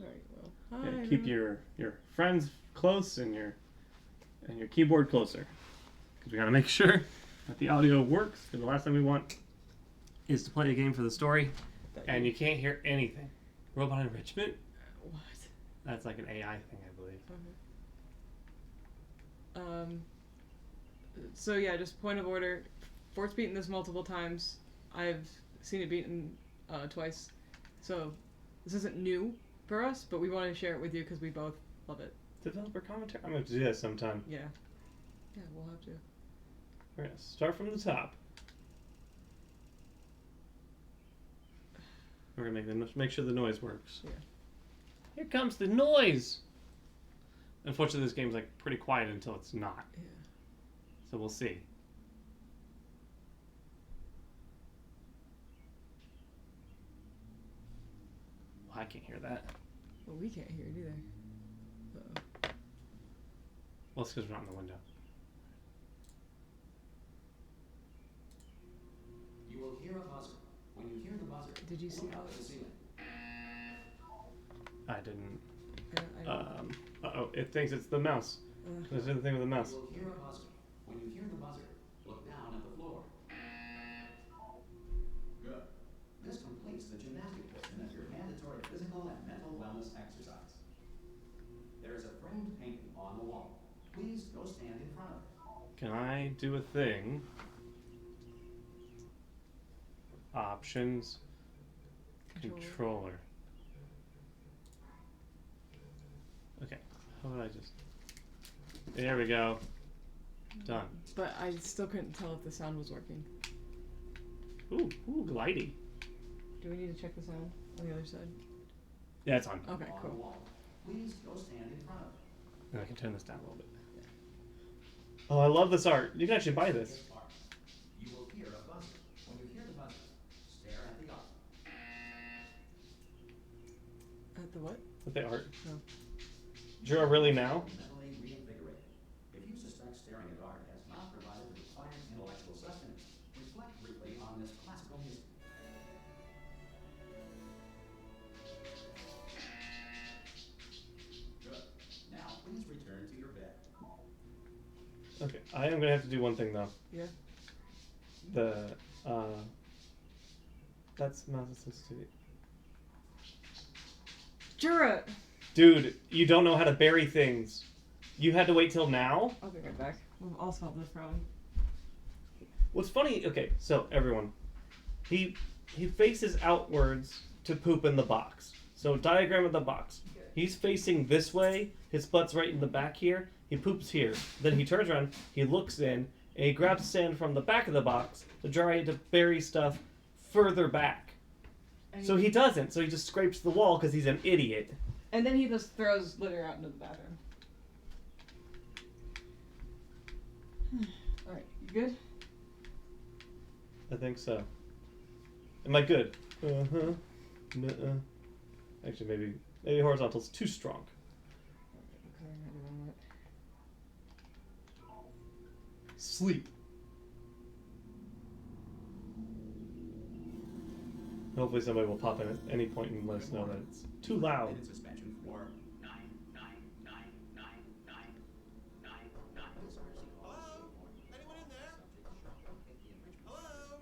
Alright, well. Hi. Yeah, keep your friends close and your keyboard closer. Because we gotta make sure that the audio works. Because the last thing we want is to play a game for the story and you can't hear anything. Robot enrichment? What? That's like an AI thing, I believe. Okay. So yeah, just point of order. Fort's beaten this multiple times. I've seen it beaten twice. So this isn't new for us, but we want to share it with you because we both love it. Developer commentary? I'm going to do that sometime. Yeah. Yeah, we'll have to. We're going to start from the top. We're going to make sure the noise works. Yeah. Here comes the noise! Unfortunately, this game's like pretty quiet until it's not. Yeah. So we'll see. Well, I can't hear that. Well, we can't hear it either. Uh-oh. Well, it's because we're not in the window. You will hear a buzzer. When you hear the buzzer, Did you see look up Alex? at the ceiling. I didn't. I don't. Uh-oh, it thinks it's the mouse. Let's do the thing with the mouse. You will hear a buzzer. When you hear the buzzer, look down at the floor. Good. This completes the gymnastic portion of your mandatory physical and mental wellness exercise. There is a framed painting on the wall. Please go stand in front of it. Can I do a thing? Options. Controller. Okay. How would I just... There we go. Done. But I still couldn't tell if the sound was working. Ooh, glidey. Do we need to check the sound on the other side? Yeah, it's on. Okay, On the cool. wall. Please go stand in front of it. And I can turn this down a little bit. Oh, I love this art. You can actually buy this. You will hear a buzzer. When you hear the buzzer, stare at the art. At the what? With the art. No. Draw really now? Mentally reinvigorated. If you suspect staring at art has not provided the required intellectual sustenance, reflect briefly on this classical music. Good. Now, please return to your bed. Okay, I am gonna have to do one thing though. Yeah. That's mouse sensitivity. Jura! Dude, you don't know how to bury things. You had to wait till now? I'll be right back. We'll all solve this problem. What's funny, okay, so everyone, he faces outwards to poop in the box. So diagram of the box. He's facing this way, his butt's right in the back here, he poops here. Then he turns around, he looks in, and he grabs sand from the back of the box to try to bury stuff further back. So he doesn't, so he just scrapes the wall because he's an idiot. And then he just throws litter out into the bathroom. Alright, you good? I think so. Am I good? Uh-huh. Nuh-uh. Actually, maybe horizontal's too strong. Sleep. Hopefully somebody will pop in at any point and let us know that it's too loud. Minute suspension for 9999999. Hello? Anyone in there? Hello?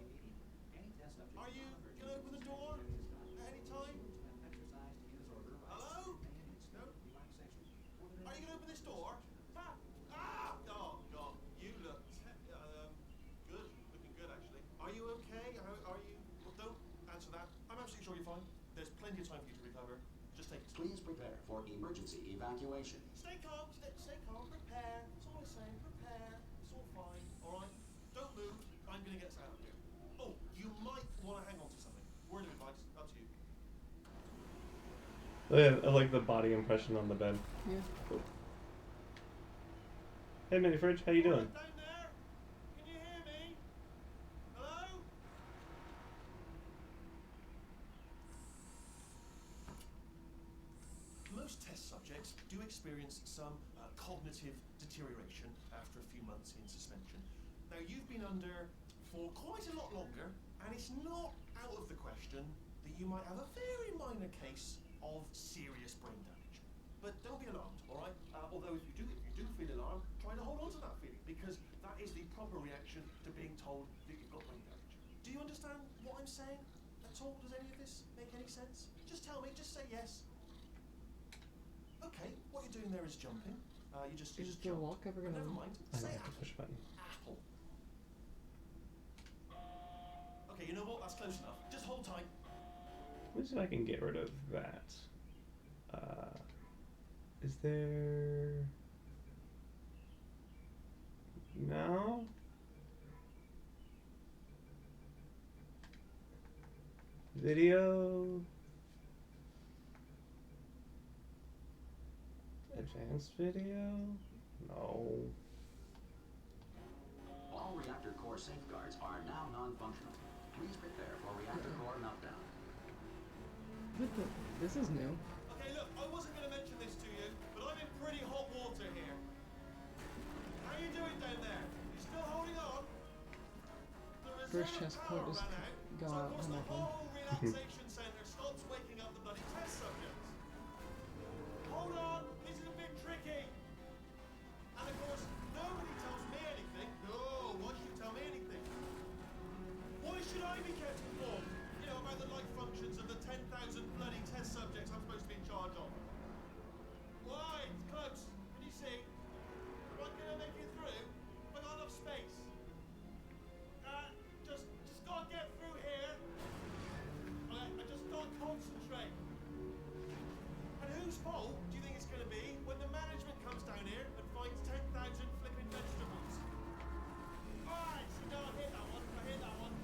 Are you gonna open the door at any time? Hello? No? Are you gonna open this door? Ah! Oh, God. You look good. Looking good, actually. Are you okay? Are you... Well, don't answer that. I'm absolutely sure you're fine. There's plenty of time for you to recover. Just take it slow. Please prepare for emergency evacuation. Stay calm. Stay calm. Prepare. That's all I'm saying. Prepare. It's all fine. All right? Don't move. I'm going to get us out of here. Oh, you might want to hang on to something. Word of advice. Up to you. Oh, yeah, I like the body impression on the bed. Yeah. Cool. Hey, Mini Fridge, how you doing? Down there? Can you hear me? Hello? Most test subjects do experience some cognitive deterioration after a few months in suspension. Now, you've been under for quite a lot longer, and it's not out of the question that you might have a very minor case of serious brain damage. But don't be alarmed, all right? Although if you do feel alarmed, try to hold on to that feeling, because that is the proper reaction to being told that you've got brain damage. Do you understand what I'm saying at all? Does any of this make any sense? Just tell me. Just say yes. Okay, what you're doing there is jumping. You just Is the jumped. walk ever But gonna never end? mind. I Say might have to apple. push a button. Apple. Okay, you know what? That's close enough. Just hold tight. Let me see if I can get rid of that. Is there... No? Video? Advanced video? No. All reactor core safeguards are now non-functional. Please prepare for reactor core meltdown. What the? This is new. Okay, look, I wasn't going to mention this to you, but I'm in pretty hot water here. How you doing down there? You still holding on? The First reserve chest power point is ran out, go so out of course on the that one. whole relaxation center stops waking up the bloody test subjects. Hold on, this is a bit tricky. And of course, nobody tells me anything. No, why should you tell me anything? Why should I be kept informed? You know, about the life functions of the 10,000 bloody test subjects I'm supposed to be in charge of. Why? It's close. Can you see? Am I gonna make it through? I got enough space. Just gotta get through here. I just gotta concentrate. And whose fault do you think it's gonna be when the management comes down here and finds 10,000 flipping vegetables? Alright, so no, I hit that one. I hit that one.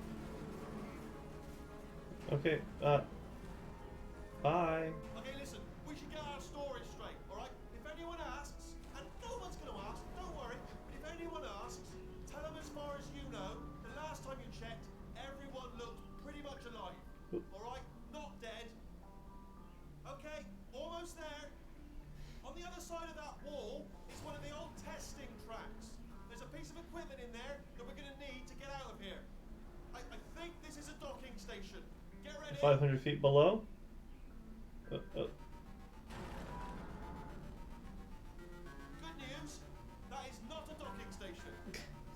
Okay, bye. Okay, listen, we should get our story straight, alright? If anyone asks, and no one's gonna ask, don't worry, but if anyone asks, tell them as far as you know, the last time you checked, everyone looked pretty much alive. Alright? Not dead. Okay, almost there. On the other side of that wall is one of the old testing tracks. There's a piece of equipment in there that we're gonna need to get out of here. I think this is a docking station. Get ready. 500 feet below? Good news, that is not a docking station.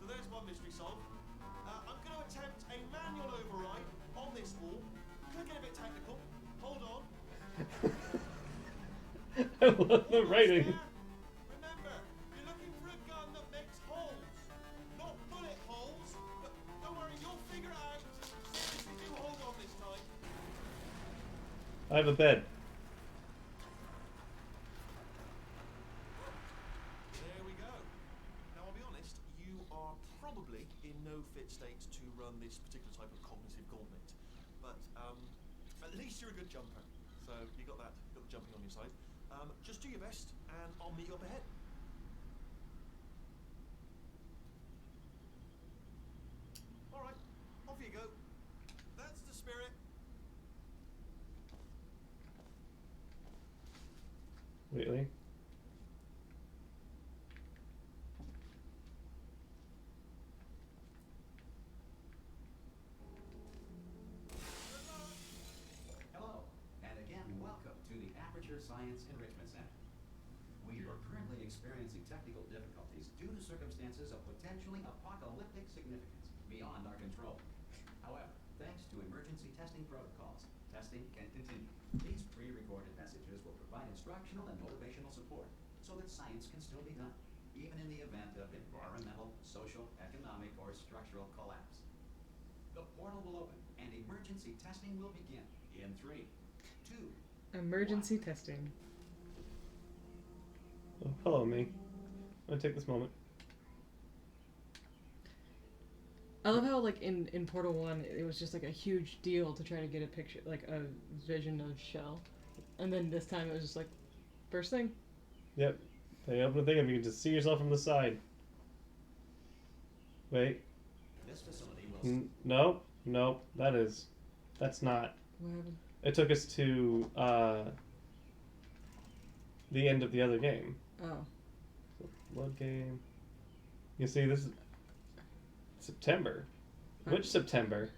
So there's one mystery solved. I'm going to attempt a manual override on this wall. Could get a bit technical. Hold on. I love the writing. Remember, you're looking for a gun that makes holes. Not bullet holes, but don't worry, you'll figure it out. Seriously, do hold on this time. I have a bed. There we go. Now, I'll be honest, you are probably in no fit state to run this particular type of cognitive gauntlet. But at least you're a good jumper. So you got that, got the jumping on your side. Just do your best, and I'll meet you up ahead. All right, off you go. That's the spirit. Really? Hello, and again, welcome to the Aperture Science Enrichment Center. We are currently experiencing technical difficulties due to circumstances of potentially apocalyptic significance beyond our control. However, thanks to emergency testing protocols, testing can continue. These pre-recorded messages will provide instructional and motivational support so that science can still be done, even in the event of environmental, social, economic, or structural collapse. The portal will open and emergency testing will begin in 3, 2, Emergency testing. Oh, hello, me. I'm gonna take this moment. I love how like in Portal 1 it was just like a huge deal to try to get a picture, like a vision of Shell, and then this time it was just like first thing. Yep. They open the thing and you can just see yourself from the side. Wait. This facility will Nope. That's not. What happened? It took us to the end of the other game. Oh, Load game. You see, this is September. Huh? Which September?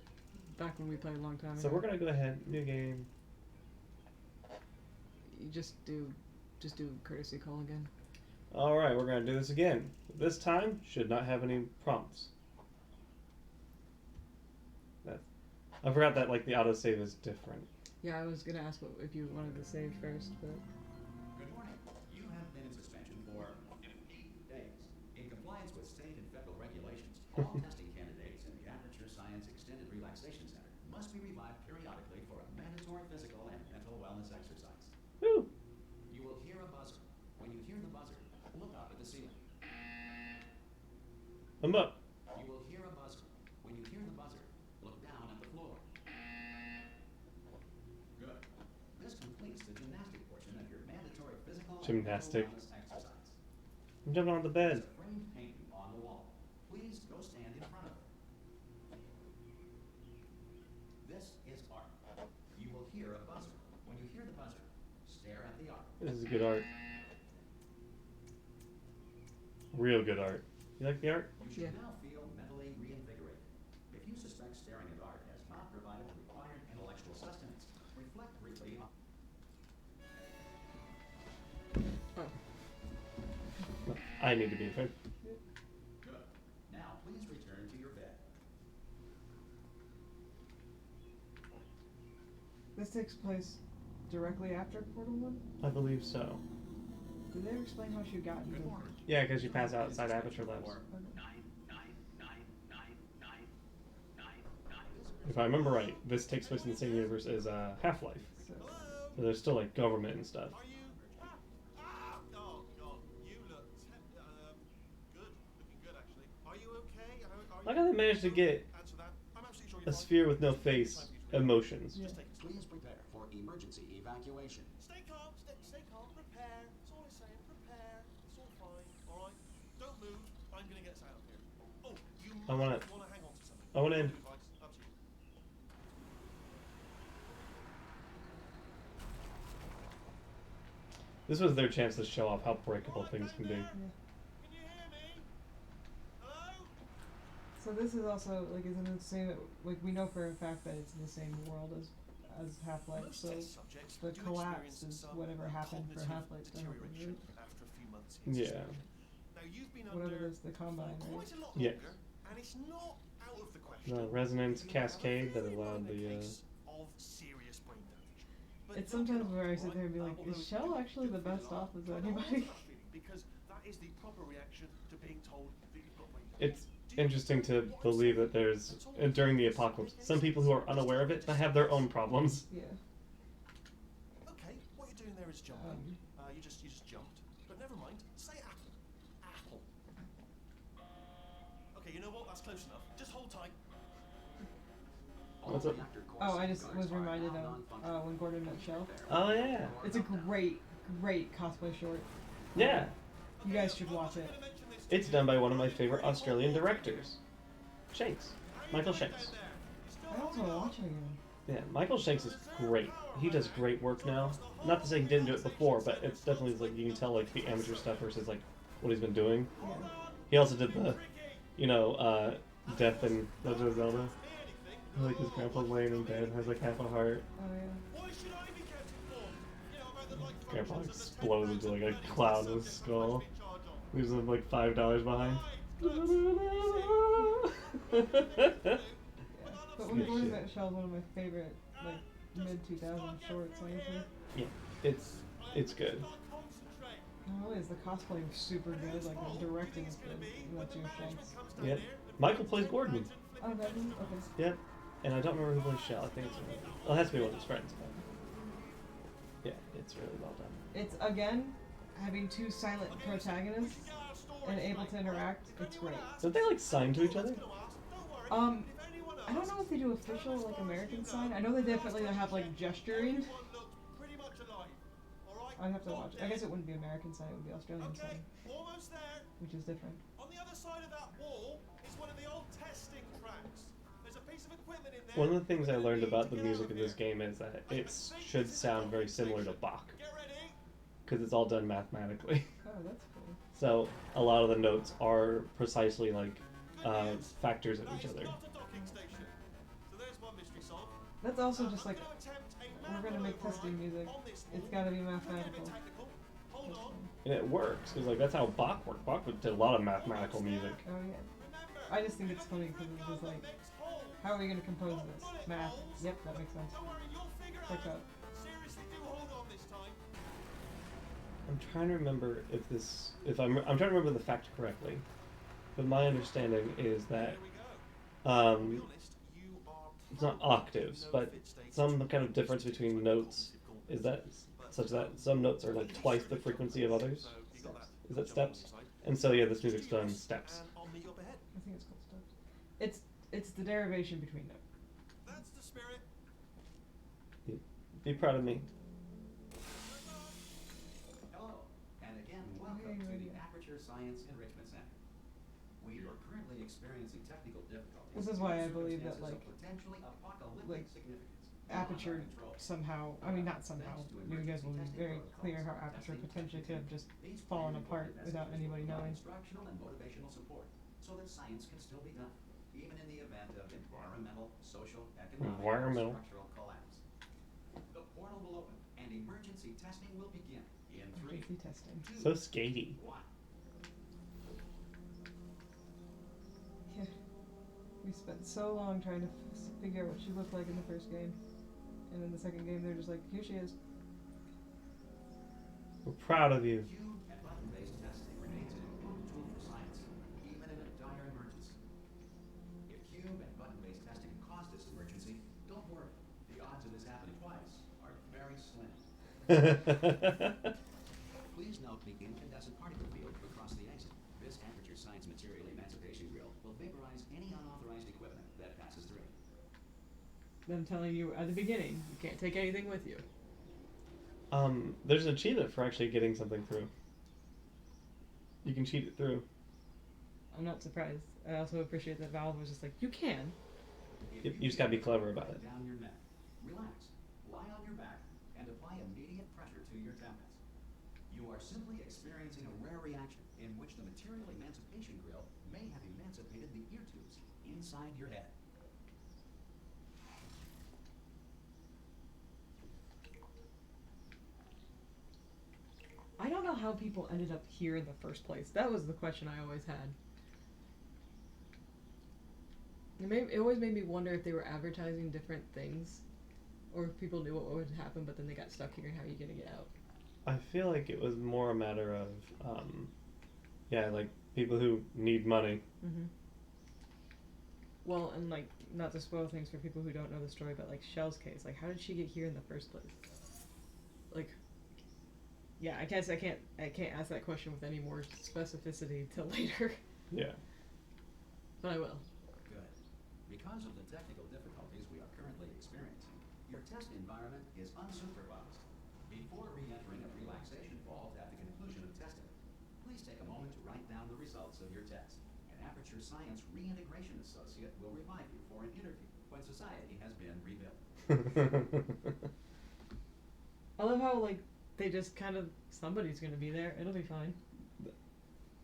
back when we played a long time So ago. we're gonna go ahead, new game. you just do courtesy call again. Alright, we're gonna do this again. This time, should not have any prompts. I forgot that like the autosave is different. Yeah, I was gonna ask if you wanted to save first, but Good morning. You have been in suspension for 8 days. In compliance with state and federal regulations, all testing candidates in the Aperture Science Extended Relaxation Center must be revived periodically for a mandatory physical and mental wellness exercise. Woo! You will hear a buzzer. When you hear the buzzer, look up at the ceiling. I'm up. You will hear a buzzer. When you hear the buzzer, look down at the floor. Good. This completes the gymnastic portion of your mandatory physical Gymnastic. and mental wellness exercise. I'm jumping on the bed. There's a framed painting on the wall. Please go stand in front of it. This is art. You will hear a buzzer. When you hear the buzzer, stare at the art. This is good art. Real good art. You like the art? You should Yeah. now feel mentally reinvigorated. If you suspect staring at art has not provided the required intellectual sustenance, reflect briefly on. I need to be fed. Good. Now please return to your bed. this takes place directly after Portal 1? I believe so. Did they ever explain how she got into Good morning. Yeah, because you pass outside Aperture Labs. If I remember right, this takes place in the same universe as Half-Life. so, So there's still like government and stuff. Are you? Oh God, you look good. Looking good, actually. Are you okay? Are Like how they managed to get Answer that. I'm absolutely sure a you're fine. sphere with no face, emotions. Yeah. Just take it. Please prepare for emergency evacuation. Stay calm. Stay calm. Prepare. That's all it's saying. Prepare. It's all fine. All right. Don't move. I'm gonna get us out of here. Oh, you I wanna- might wanna hang on to something. I wanna in. Advice. Up to you. This was their chance to show off how breakable things can be. Can you hear me? Hello? so this is also like isn't it the same? Like we know for a fact that it's in the same world as Half-Life. Most So test subjects the do collapse experience is some whatever happened for cognitive Half-Life to happen, deterioration right? after a few months in Yeah. suspension. Now you've been Whatever under it is, the Combine, for right? quite a lot Yes. longer, and it's not out of the question. The resonance that you have a cascade that very allowed minor the case of serious brain damage. But It's don't get sometimes off, where I sit alright? there and be like, Although is you Shell actually do the feel best alarm, off as try not to anybody? that feeling, because that is the proper reaction to being told that you've got brain damage. It's Do you interesting to understand what I'm believe saying? that there's That's all. during the apocalypse some people who are unaware of it that have their own problems. Yeah. Okay, what you're doing there is jumping. Um, You just jumped. But never mind. Say apple. Apple. Okay, you know what? That's close enough. Just hold tight. What's up? Oh, I just was reminded of when Gordon met Shell. Oh yeah, It's a great cosplay short. yeah. You guys should watch it. It's done by one of my favorite Australian directors, Shanks, Michael Shanks. I also want to watch it again. Yeah, Michael Shanks is great. He does great work now. Not to say he didn't do it before, but it's definitely like you can tell like the amateur stuff versus like what he's been doing. Yeah. He also did the, Death and Legend of Zelda. Like his grandpa's laying in bed, has like half a heart. Oh yeah. Why should I be counted for? You know, I've had the like Grandpa functions of the explodes 10 into like a grand cloud service with his skull. I've been charged on. Leaves him like $5 behind. Yeah. But when Good Gordon shit. met Shell is one of my favorite like mid 2000s shorts, honestly. Yeah, it's good. Oh, it is. The cosplay was super good. Like the directing is good. And that's your Shanks. Yep. Michael plays Gordon. Oh, that is okay. Yep. And I don't remember who plays Shell. I think it has to be one of his friends. But yeah, it's really well done. It's again having two silent protagonists and able to interact. It's great. Don't they like sign to each other? I don't know if they do official like American sign. I know they definitely have like gesturing. I'd have to watch. I guess it wouldn't be American sign. It would be Australian Okay, sign, almost there. which is different. On the other side of that wall is one of the old testing tracks. There's a piece of equipment in there. One of the things I learned about the Get music out of this here. game is that it should sound very similar to Bach, Get ready. because it's all done mathematically. Oh, that's cool. So a lot of the notes are precisely like factors of That each is other. not a docking station. So there's one mystery solved. That's also I'm just like gonna attempt a we're gonna make testing music. It's gotta be mathematical. Hold on. And it works because like that's how Bach worked. Bach did a lot of mathematical music. Oh yeah. I just think it's funny because it's just like, how are we gonna compose this? Math. Yep, that makes sense. Don't worry, you'll figure it Checks out. out. Seriously, do hold on this time. I'm trying to remember if I'm trying to remember the fact correctly, but my understanding is that There we go. To be um, honest, you are it's not probably octaves, no but fit state some to kind of difference music between like notes cognitive is that competencies, but, such that some notes are like twice the frequency of others. So you got Steps. Is that job on steps? your side. And so yeah, this Just music's do done yours, steps. And I'll meet you up ahead. I think it's called steps. It's the derivation between them. That's the spirit. Be proud of me. Hello, and again, welcome Hey, to the radio. Aperture Science Enrichment Center. We are currently experiencing technical difficulties. This is why I due to believe that, circumstances of like- potentially apocalyptic like, significance beyond our Aperture control. somehow, I mean not somehow, you guys will be very clear how Aperture potentially could have just These fallen plan apart recorded without messages anybody will provide knowing. Instructional and motivational support, so that science can still be done, even in the event of environmental, social, economic, Environmental. or structural collapse. The portal will open, and emergency testing will begin in 3, Emergency testing. 2, So skatey. 1. Yeah. We spent so long trying to figure out what she looked like in the first game. And in the second game, they're just like, here she is. We're proud of you. Cube and button-based testing remains an important tool for science, even in a dire emergency. If cube and button-based testing caused this emergency, don't worry. The odds of this happening twice are very slim. Please note the incandescent particle field across the exit. This Aperture Science Material Emancipation Grill will vaporize any unauthorized equipment that passes through. Them telling you at the beginning, you can't take anything with you. There's an achievement for actually getting something through. You can cheat it through. I'm not surprised. I also appreciate that Valve was just like, you can. If You just gotta be clever about it. Down your neck. Relax. Lie on your back and apply immediate pressure to your temples. You are simply experiencing a rare reaction in which the material emancipation grill may have emancipated the ear tubes inside your head. I don't know how people ended up here in the first place. That was the question I always had. It always made me wonder if they were advertising different things, or if people knew what would happen, but then they got stuck here and how are you gonna get out? I feel like it was more a matter of, yeah, like people who need money. Mm-hmm. Well, and like, not to spoil things for people who don't know the story, but like Shell's case, like how did she get here in the first place? Like, yeah, I guess I can't ask that question with any more specificity till later, Yeah. but I will. Good. Because of the technical difficulties we are currently experiencing, your test environment is unsupervised. Before re-entering a relaxation vault at the conclusion of testing, please take a moment to write down the results of your test. An Aperture Science Reintegration Associate will revive you for an interview when society has been rebuilt. I love how like they just kind of somebody's gonna be there. It'll be fine.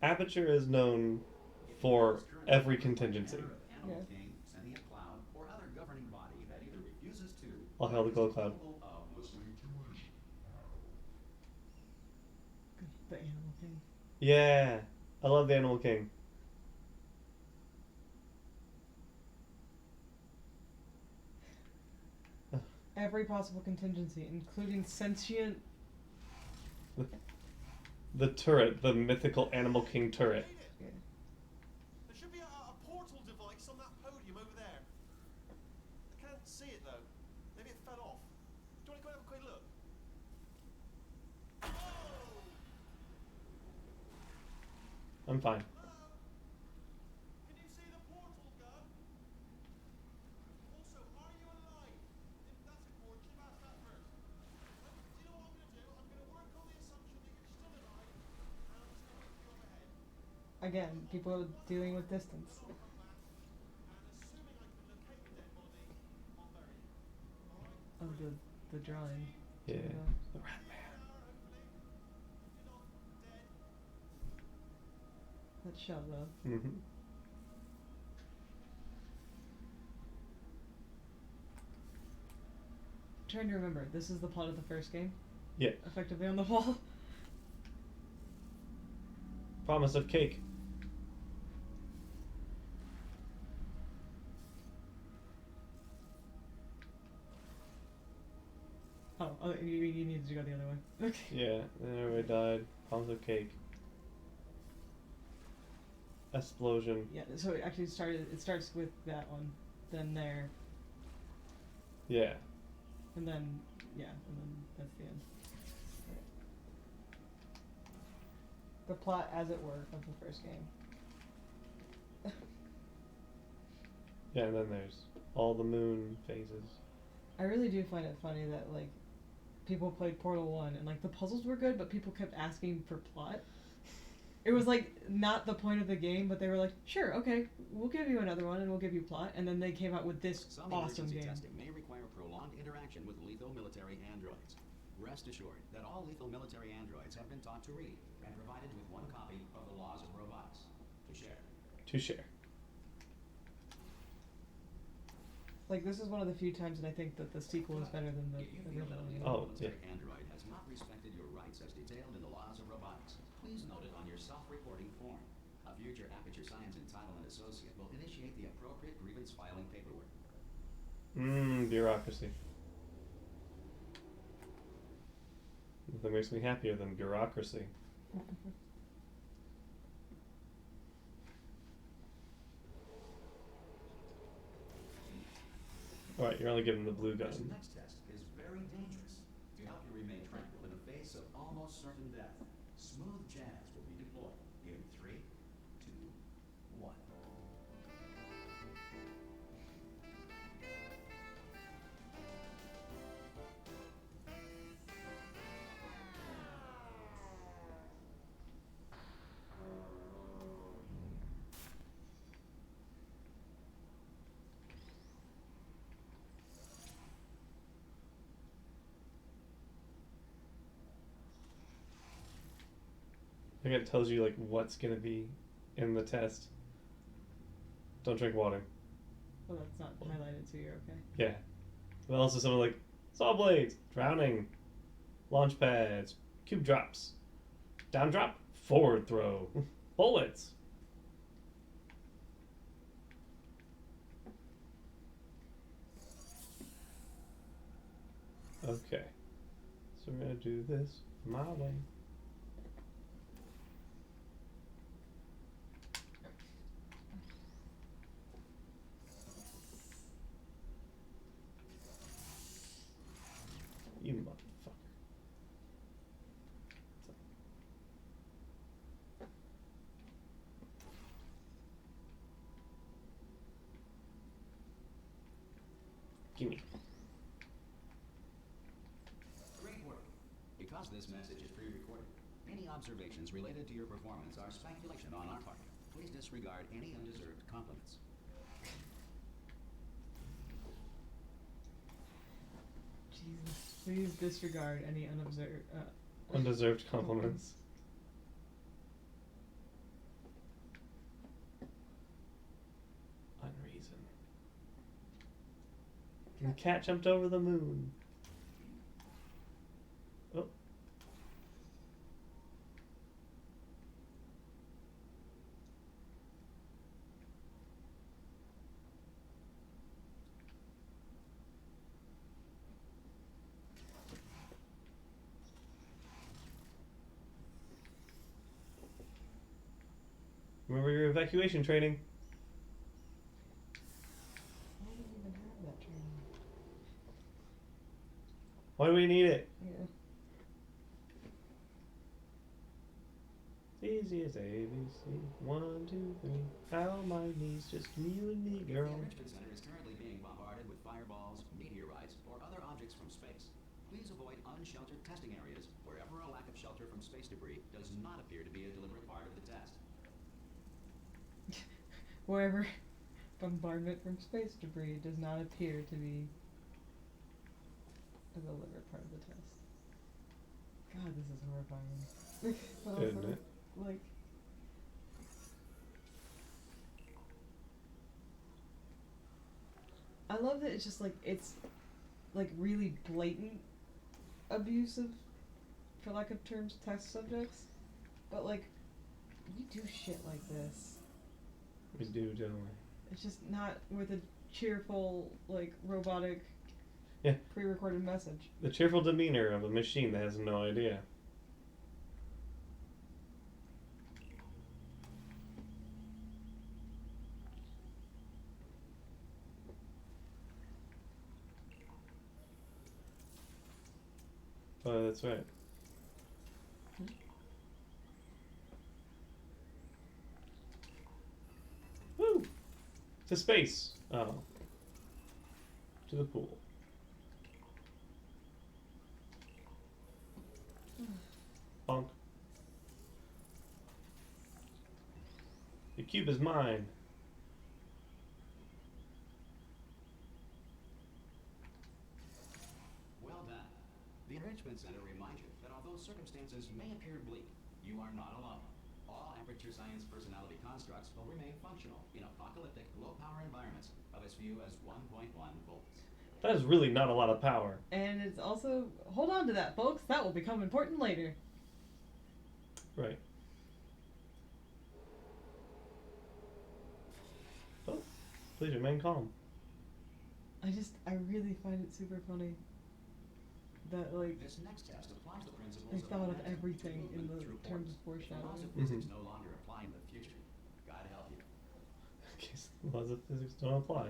Aperture is known for every contingency. Yeah. King, Sentient Cloud, or other governing body that either refuses to All hail the Glow Cloud. capable of listening to us. The Animal King. Yeah. I love the Animal King. Every possible contingency, including sentient. The turret, the mythical Animal King turret. Yeah. There should be a portal device on that podium over there. I can't see it though. Maybe it fell off. Do you want to go and have a quick look? Oh! I'm fine. Hello? Can you see the portal gun? Also, are you alive? That's important. Should have asked that first. Do you know what I'm going to do? I'm going to work on the assumption that you're still alive, and I'm just going to keep you up ahead. Again, people dealing with distance. And assuming I can locate the dead body, I'll bury it. Alright? Of the drawing. Yeah. Yeah. The Rat Man. That shell though. Mm-hmm. trying to remember. This is the plot of the first game. Yeah. Effectively on the wall. Promise of cake. Oh, you needed to go the other way. Okay. Yeah, then everybody died. Promise of cake. Explosion. Yeah, so it actually starts with that one, then there, Yeah. and then, yeah, and then that's the end. The plot, as it were, of the first game. Yeah, and then there's all the moon phases. I really do find it funny that, like, people played Portal 1, and, like, the puzzles were good, but people kept asking for plot. It was, like, not the point of the game, but they were like, sure, okay, we'll give you another one, and we'll give you plot, and then they came out with this Some awesome emergency game. testing may require prolonged interaction with lethal military androids. Rest assured that all lethal military androids have been taught to read and provided with one copy of the Laws of Robotics to share. To share. Like, this is one of the few times that I think that the sequel is better than the If you feel that a original. lethal Oh, military android has not respected your rights as detailed in the Laws of Robotics, please note it on your self-reporting form. A future Aperture Science Entitlement Associate will initiate the appropriate grievance filing paperwork. Bureaucracy. Nothing makes me happier than bureaucracy. Alright, you're only given the blue gun. This next test is very dangerous. To help you remain tranquil in the face of almost certain death, smooth jazz will be deployed in 3, 2, 1. I think it tells you like what's gonna be in the test. Don't drink water. Well, that's not highlighted, so you're okay. Yeah. But also something like saw blades, drowning, launch pads, cube drops, down drop, forward throw, bullets. Okay. So we're gonna do this my way. You motherfucker. Gimme. Great work. Because this message is pre-recorded, any observations related to your performance are speculation on our part. Please disregard any undeserved compliments. Jesus, please disregard any Undeserved compliments. Unreason. The cat jumped over the moon. Oh. Remember your evacuation training. Why do we even have that training? Why do we need it? Yeah. Easy as ABC. 1, 2, 3. Out on my knees, just you and me, If girl. the Enrichment Center is currently being bombarded with fireballs, meteorites, or other objects from space, please avoid unsheltered testing areas wherever a lack of shelter from space debris does not appear to be a deliberate part of the test. Wherever bombardment from space debris does not appear to be a deliberate part of the test. God, this is horrifying. But also, Isn't it? like, I love that it's just like it's like really blatant abusive, for lack of terms, test subjects. But like, we do shit like this. We do generally. It's just not with a cheerful, like, robotic, Yeah. pre-recorded message. The cheerful demeanor of a machine that has no idea. Oh, that's right. Woo! To space. Oh. To the pool. Bonk. The cube is mine. Well done. The Enrichment Center reminds you that although circumstances may appear bleak, you are not alone. All Aperture Science personality constructs will remain functional in apocalyptic low-power environments of as few as 1.1 volts. That is really not a lot of power. And it's also, hold on to that, folks, that will become important later. Right. Oh, please remain calm. I really find it super funny that, like, This next test applies the principles they thought of momentum everything in movement the through terms of force. The laws foreshadowing. of physics no longer apply in the future. God help you. In case the laws of physics don't apply.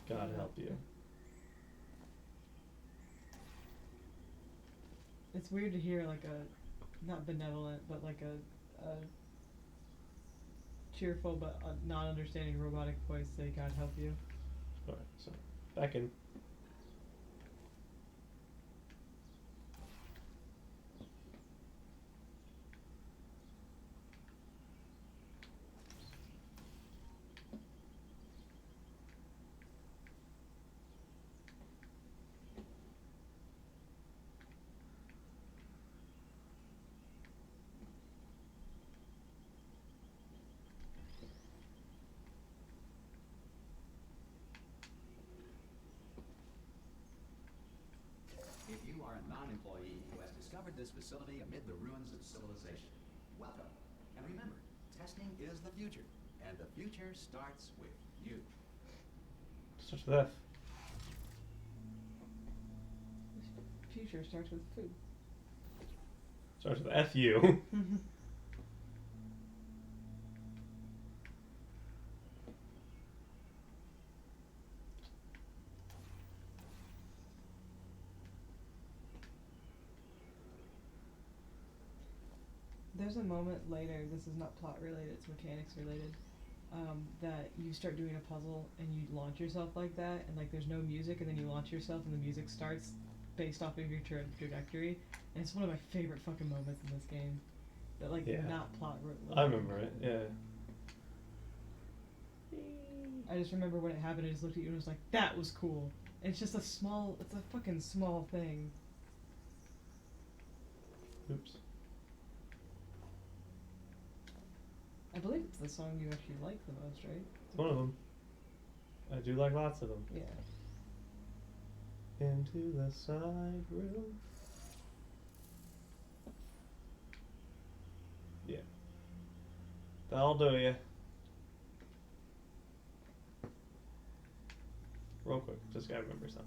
God help you. It's weird to hear, like, a, not benevolent, but like a cheerful but not understanding robotic voice say, God help you. Alright, so back in. If you are a non-employee who has discovered this facility amid the ruins of civilization, welcome. And remember, testing is the future, and the future starts with you. Starts with F. Future starts with food. Starts with FU. There's a moment later, this is not plot related, it's mechanics related, that you start doing a puzzle and you launch yourself like that, and like there's no music, and then you launch yourself and the music starts based off of your trajectory, and it's one of my favorite fucking moments in this game. That like Yeah. not plot related. I remember it, yeah. I just remember when it happened, I just looked at you and was like, that was cool. And it's just it's a fucking small thing. Oops. I believe it's the song you actually like the most, right? It's one of them. I do like lots of them. Yeah. Into the side room. Yeah. That'll do ya. Real quick, just gotta remember something.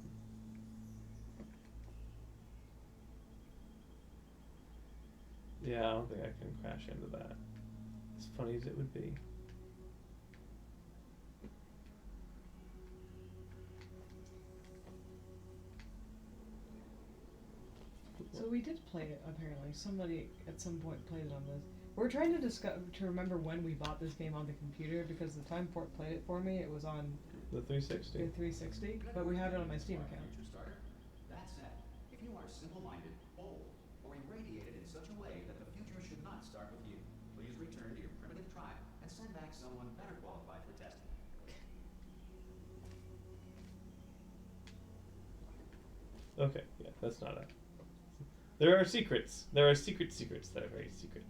Yeah, I don't think I can crash into that. As funny as it would be. So we did play it, apparently. Somebody at some point played it on this. We're trying to remember when we bought this game on the computer, because the time Port played it for me, it was on The 360. the 360, but we have it on my Steam account. Future starter. That said, if you are simple-minded, old, or irradiated in such a way that the future should not start with you, please return to your primitive tribe and send back someone better qualified for testing. Okay, yeah, that's not it. There are secrets. There are secrets that are very secret.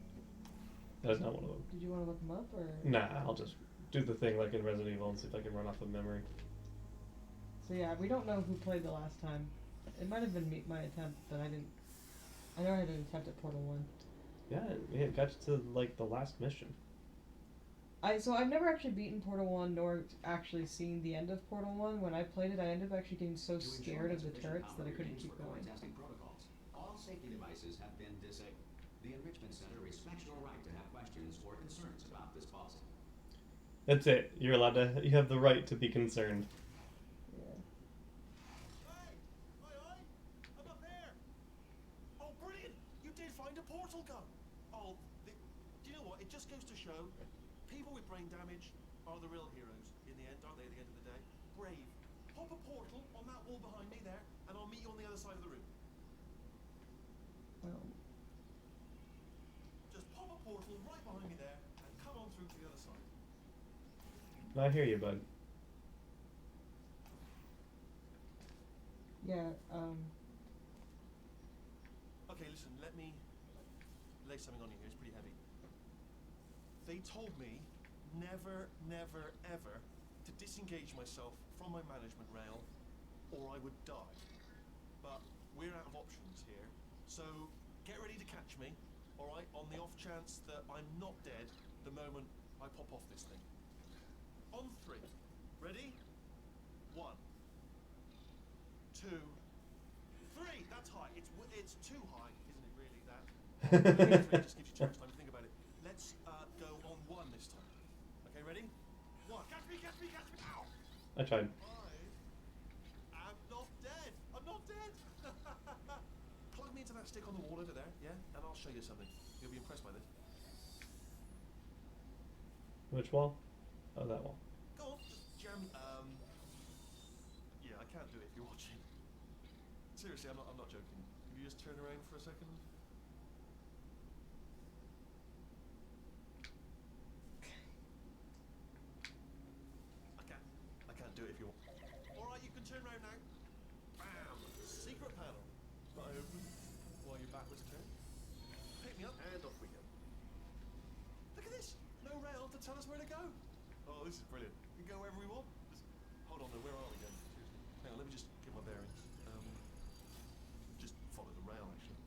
That is not one of them. Did you want to look them up, or? Nah, I'll just do the thing like in Resident Evil and see if I can run off of memory. So yeah, we don't know who played the last time. It might have been my attempt, but I didn't. I know I had an attempt at Portal 1. Yeah, it got you to like the last mission. So I've never actually beaten Portal 1 nor actually seen the end of Portal 1. When I played it, I ended up actually getting so To ensure scared of the efficient turrets that I operator couldn't games keep record going. testing protocols. All safety devices have been disabled. The Enrichment Center respects your right to have questions or concerns about this policy. That's it. You're allowed to. You have the right to be concerned. Yeah. Hey! Oi! I'm up there! Oh, brilliant! You did find a portal gun! Oh, do you know what? It just goes to show people with brain damage are the real heroes in the end, aren't they, at the end of the day? Brave. Pop a portal on that wall behind me there, and I'll meet you on the other side of the room. Just pop a portal right behind me there, and come on through to the other side. I hear you, bud. Yeah. Okay, listen, let me lay something on you here. It's pretty heavy. They told me never, never, ever to disengage myself from my management rail or I would die. But we're out of options here, so get ready to catch me, alright, on the off chance that I'm not dead the moment I pop off this thing. On 3. Ready? 1, 2, 3. That's high. It's too high, isn't it really, that? 3 just gives you too much time to think about it. Let's go on 1 this time. Okay, ready? 1. Catch me, catch me, catch me! Ow! I tried. I'm not dead. I'm not dead. Plug me into that stick on the wall over there, yeah? And I'll show you something. You'll be impressed by this. Which wall? Oh, that wall. Go on, just jam. Yeah, I can't do it if you're watching. Seriously, I'm not joking. Can you just turn around for a second? I can't do it if you're. Alright, you can turn around now. Bam! Secret panel. Not open while your back was turned. Pick me up and off we go. Look at this! No rail to tell us where to go. Oh, this is brilliant. We can go wherever we want. Just hold on though, where are we going? Seriously. Hang on, let me just get my bearings. Just follow the rail actually.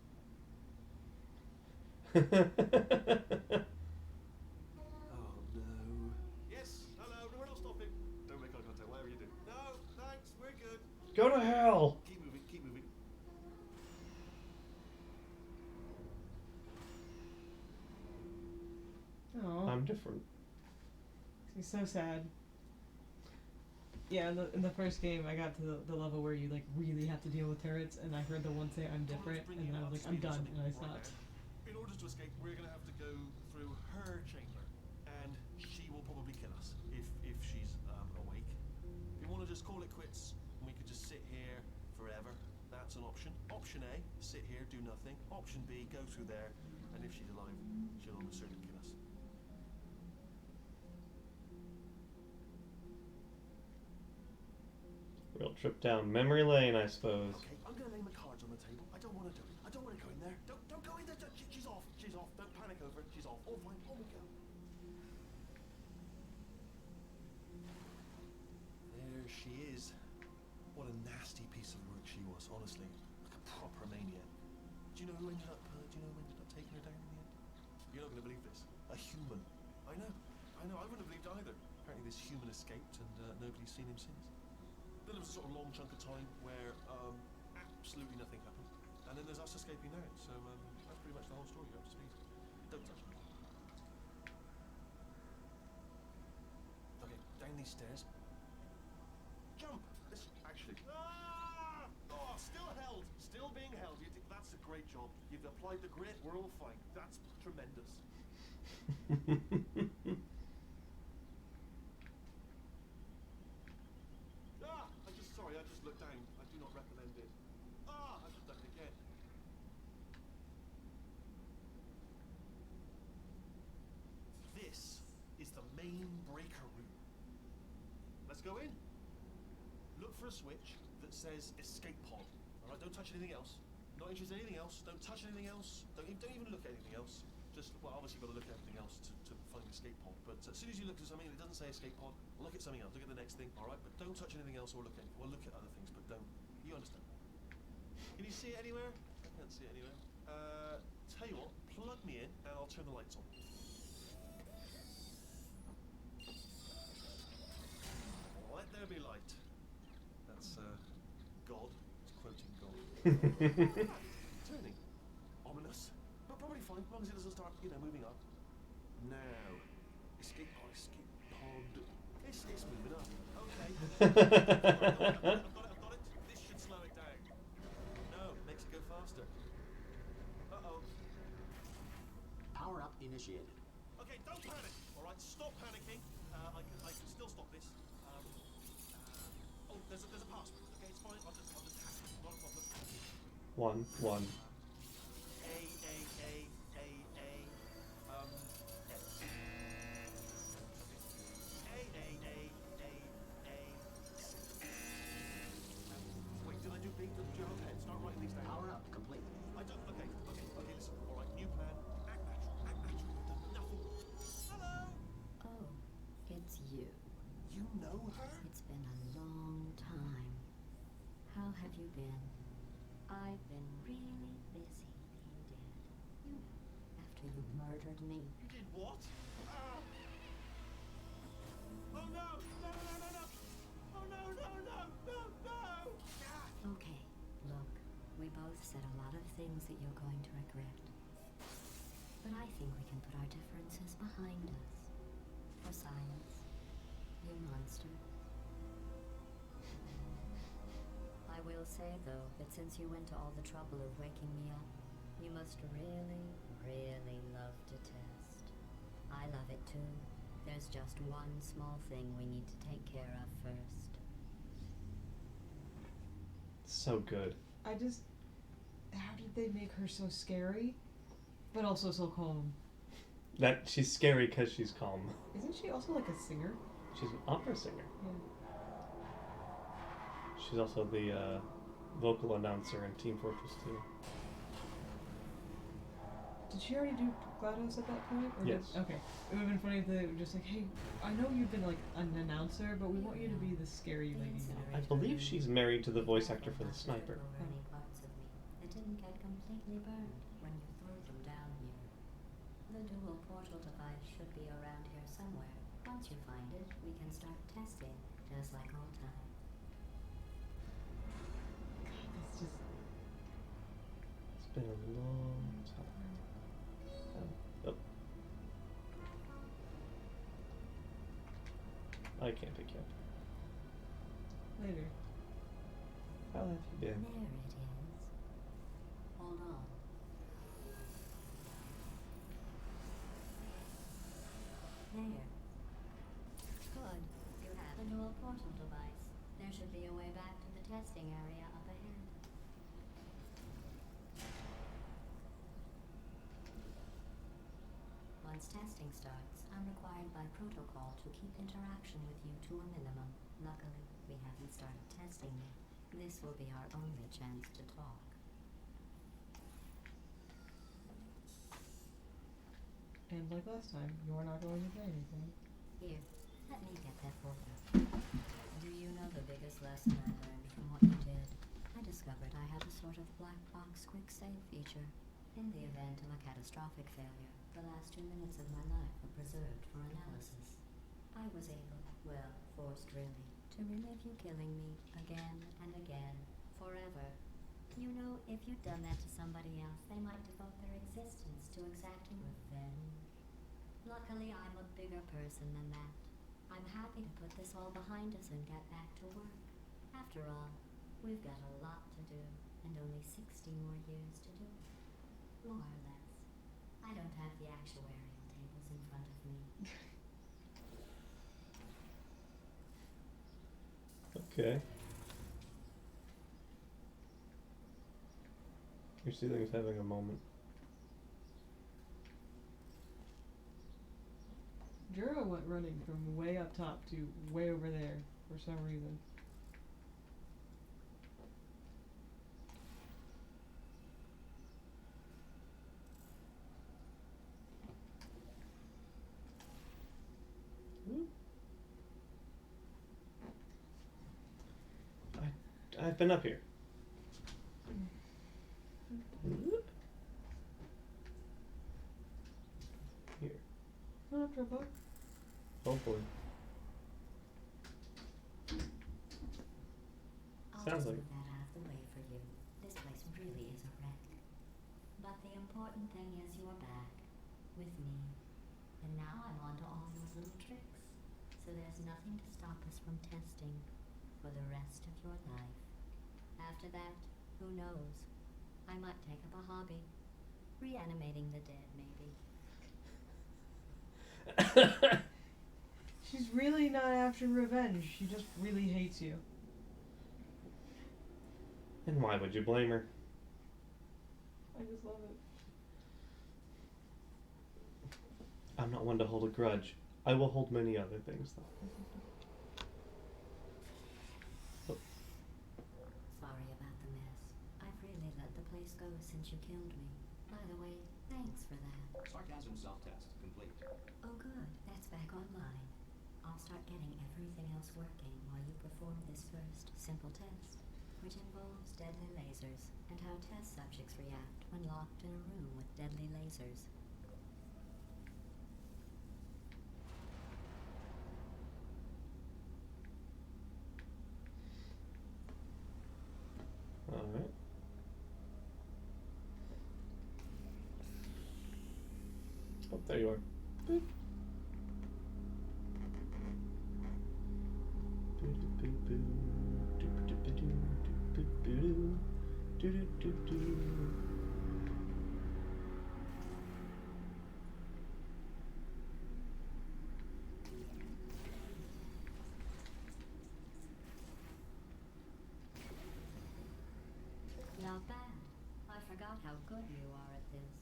Oh no. Yes, hello, we're not stopping. Don't make eye contact, whatever you do. No, thanks, we're good. Go to hell! Keep moving, keep moving. Oh. I'm different. He's so sad. Yeah, in the first game, I got to the level where you like really have to deal with turrets, and I heard the one say I'm different, and then I was like, I'm done, and I stopped. In order to escape, we're gonna have to go through her chamber, and she will probably kill us if she's awake. If you want to just call it quits, and we could just sit here forever, that's an option. Option A, sit here, do nothing. Option B, go through there, and if she's alive, she'll almost certainly kill us. Real trip down memory lane, I suppose. Okay, I'm gonna lay my cards on the table. I don't want to do it. I don't want to go in there. Don't go in there. She's off. She's off. Don't panic over it. She's off. All fine. On we go. There she is. What a nasty piece of work she was, honestly. Like a proper maniac. Do you know who ended up taking her down in the end? You're not gonna believe this. A human. I know. I wouldn't have believed either. Apparently this human escaped and nobody's seen him since. Then there was a sort of long chunk of time where absolutely nothing happened. And then there's us escaping now. So that's pretty much the whole story. You're up to speed. Don't touch me. Okay, down these stairs. Jump! This actually. Ah! Oh, still held. Still being held. That's a great job. You've applied the grit. We're all fine. That's tremendous. Sorry, I just looked down. I do not recommend it. I should have done it again. This is the main breaker room. Let's go in. Look for a switch that says escape pod. Alright, don't touch anything else. Not interested in anything else. Don't touch anything else. Don't even look at anything else. Just, well, obviously you've got to look at everything else to find the escape pod. But as soon as you look at something that doesn't say escape pod, look at something else. Look at the next thing. Alright, but don't touch anything else or look at anything. Well, look at other things, but don't. You understand? Can you see it anywhere? I can't see it anywhere. Tell you what, plug me in and I'll turn the lights on. Let there be light. That's God. It's quoting God. Turning. Ominous. But probably fine, as long as it doesn't start, moving up. Now. Escape pod. It's moving up. Okay. I've got it. This should slow it down. No, makes it go faster. Uh-oh. Power up initiated. Okay, don't panic. All right, stop panicking. I can still stop this. Oh, there's a password. Okay, it's fine. I'll just hack it. Not a problem. One. Wait, did I do B? Did you have a pen? Start writing these down. Power up complete. I don't. Okay. Listen. All right, new plan. Act natural. We've done nothing. Hello. Oh, it's you. You know her? It's been a long time. How have you been? I've been really busy being dead. You know, after you murdered me. You did what? Ah. Oh no! No! Oh no! Okay, look, we both said a lot of things that you're going to regret. But I think we can put our differences behind us. For science. You monster. I will say, though, that since you went to all the trouble of waking me up, you must really, really love to test. I love it too. There's just one small thing we need to take care of first. So good. How did they make her so scary, but also so calm? That she's scary because she's calm. Isn't she also like a singer? She's an opera singer. Yeah. She's also the vocal announcer in Team Fortress 2. Did she already do GLaDOS at that point? Or Yes. Okay. It would have been funny if they were just like, hey, I know you've been like an announcer, but we want you to be the scary lady now. I believe she's married to the voice actor for the sniper. There were any parts of me that didn't get completely burned when you threw them down here. The dual portal device should be around here somewhere. Once you find it, we can start testing, just like old time. It's just. It's been a long time. Oh. I can't pick you up. Later. How have you been? There it is. Hold on. There. Good. You have the dual portal device. There should be a way back to the testing area up ahead. Once testing starts, I'm required by protocol to keep interaction with you to a minimum. Luckily, we haven't started testing yet. This will be our only chance to talk. And like last time, you're not going to say anything. Here, let me get that for you. Do you know the biggest lesson I learned from what you did? I discovered I have a sort of black box quick save feature. In the event of a catastrophic failure, the last 2 minutes of my life were preserved for analysis. I was able, well, forced really, to relive you killing me again and again, forever. You know, if you'd done that to somebody else, they might devote their existence to exacting revenge. Luckily, I'm a bigger person than that. I'm happy to put this all behind us and get back to work. After all, we've got a lot to do, and only 60 more years to do it. More or less. I don't have the actuarial tables in front of me. Okay. Your ceiling's having a moment. Jura went running from way up top to way over there for some reason. I've been up here. here. Not after a book. Hopefully. I'll Sounds just like move that out of the way for you. This place really is a wreck. But the important thing is you're back with me. And now I'm on to all your little tricks. So there's nothing to stop us from testing for the rest of your life. After that, who knows? I might take up a hobby. Reanimating the dead, maybe. She's really not after revenge. She just really hates you. And why would you blame her? I just love it. I'm not one to hold a grudge. I will hold many other things, though. Sorry about the mess. I've really let the place go since you killed me. By the way, thanks for that. Sarcasm self-test complete. Oh good, that's back online. I'll start getting everything else working while you perform this first simple test, which involves deadly lasers and how test subjects react when locked in a room with deadly lasers. Alright. Oh, there you are. Boop. Not bad. I forgot how good you are at this.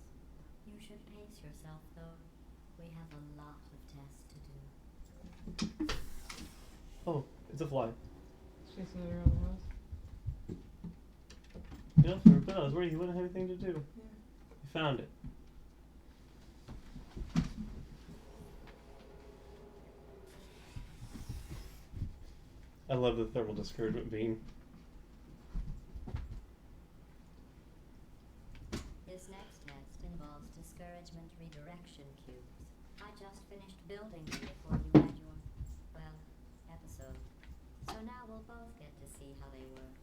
You should pace yourself, though. We have a lot of tests to do. Oh, it's a fly. Chasing it around the house. You know, for a bit I was worried he wouldn't have anything to do. Yeah. He found it. I love the thermal discouragement beam. This next test involves discouragement redirection cubes. I just finished building them before you had your, well, episode. So now we'll both get to see how they work.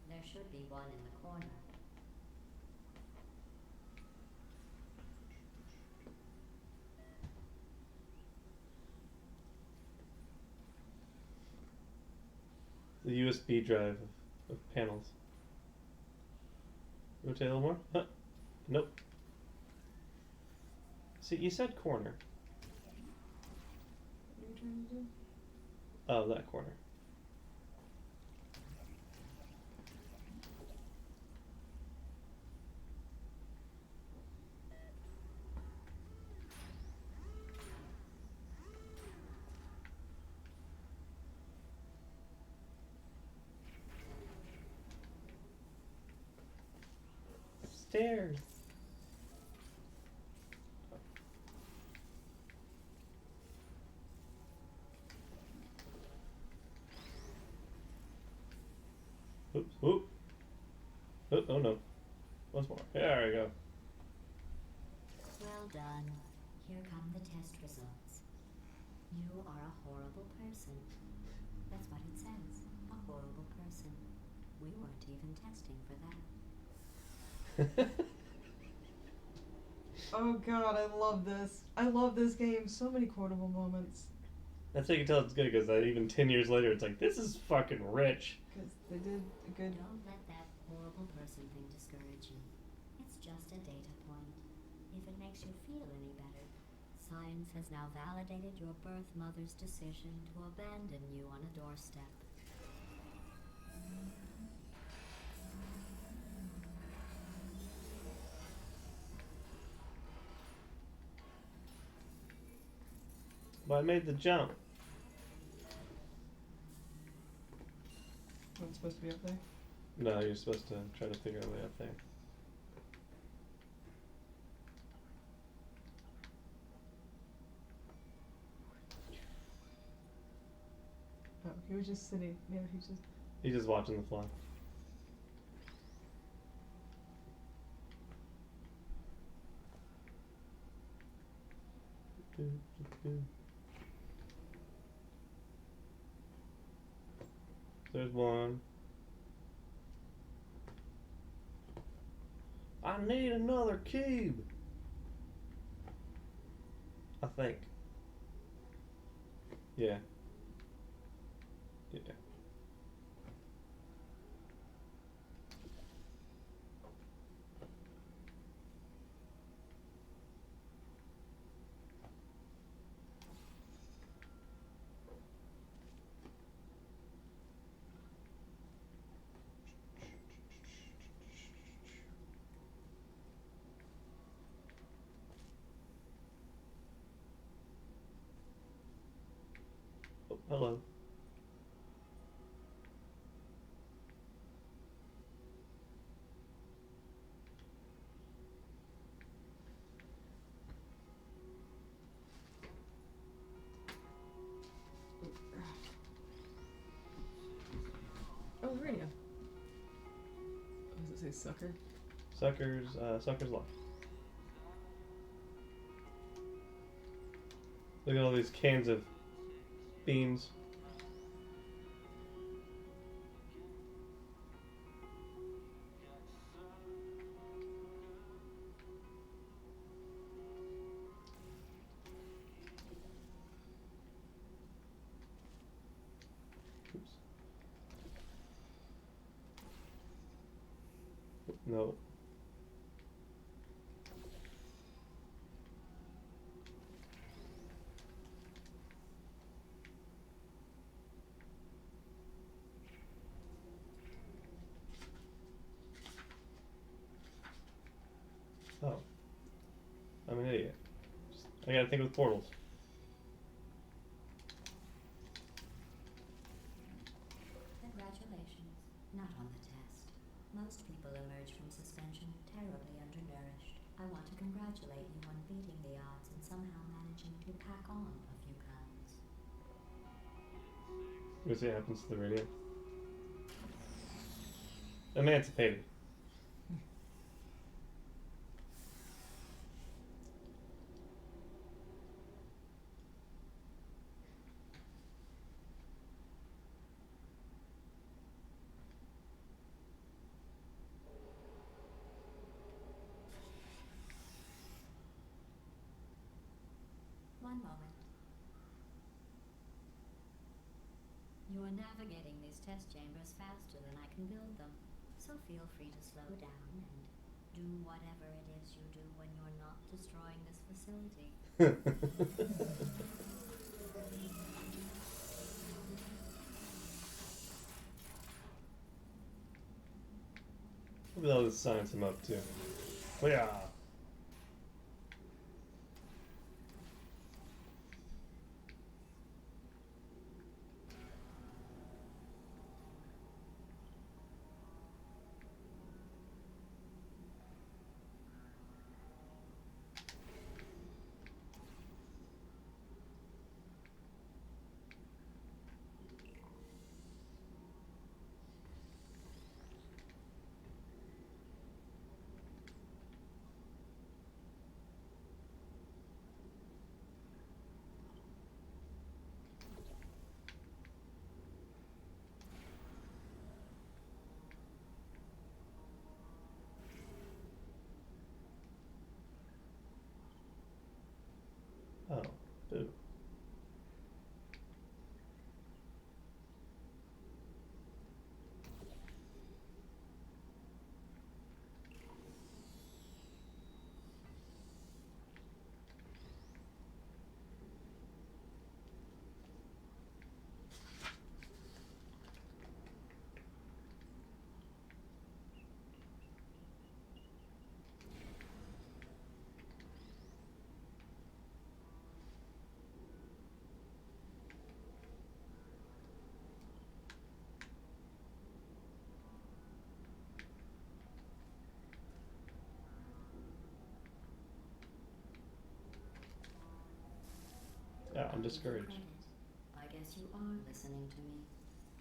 There should be one in the corner. The USB drive of panels. Rotate a little more? Huh. Nope. See, you said corner. What are you trying to do? Oh, that corner. Stairs. Oops, oop. Oh, oh no. Once more. There we go. Well done. Here come the test results. You are a horrible person. That's what it says. A horrible person. We weren't even testing for that. Oh god, I love this. I love this game. So many quotable moments. That's how you can tell it's good, because even 10 years later, it's like, this is fucking rich. Because they did a good. Don't let that horrible person thing discourage you. It's just a data point. If it makes you feel any better, science has now validated your birth mother's decision to abandon you on a doorstep. But I made the jump. Oh, it's supposed to be up there. No, you're supposed to try to figure a way up there. Oh, he was just sitting. Yeah, he's just. He's just watching the fly. There's one. I need another cube. I think. Yeah. Yeah. Oh, hello. Oh, the radio. What does it say, sucker? Sucker's Life. Look at all these cans of beans. Oops. No. Oh. I'm an idiot. I gotta think with portals. Congratulations. Not on the test. Most people emerge from suspension terribly undernourished. I want to congratulate you on beating the odds and somehow managing to pack on a few pounds. We'll see what happens to the radio. Emancipated. One moment. You are navigating these test chambers faster than I can build them, so feel free to slow down and do whatever it is you do when you're not destroying this facility. Maybe that'll just science him up too. Yeah. Oh, boo. Yeah, I'm discouraged. Credit. I guess you are listening to me.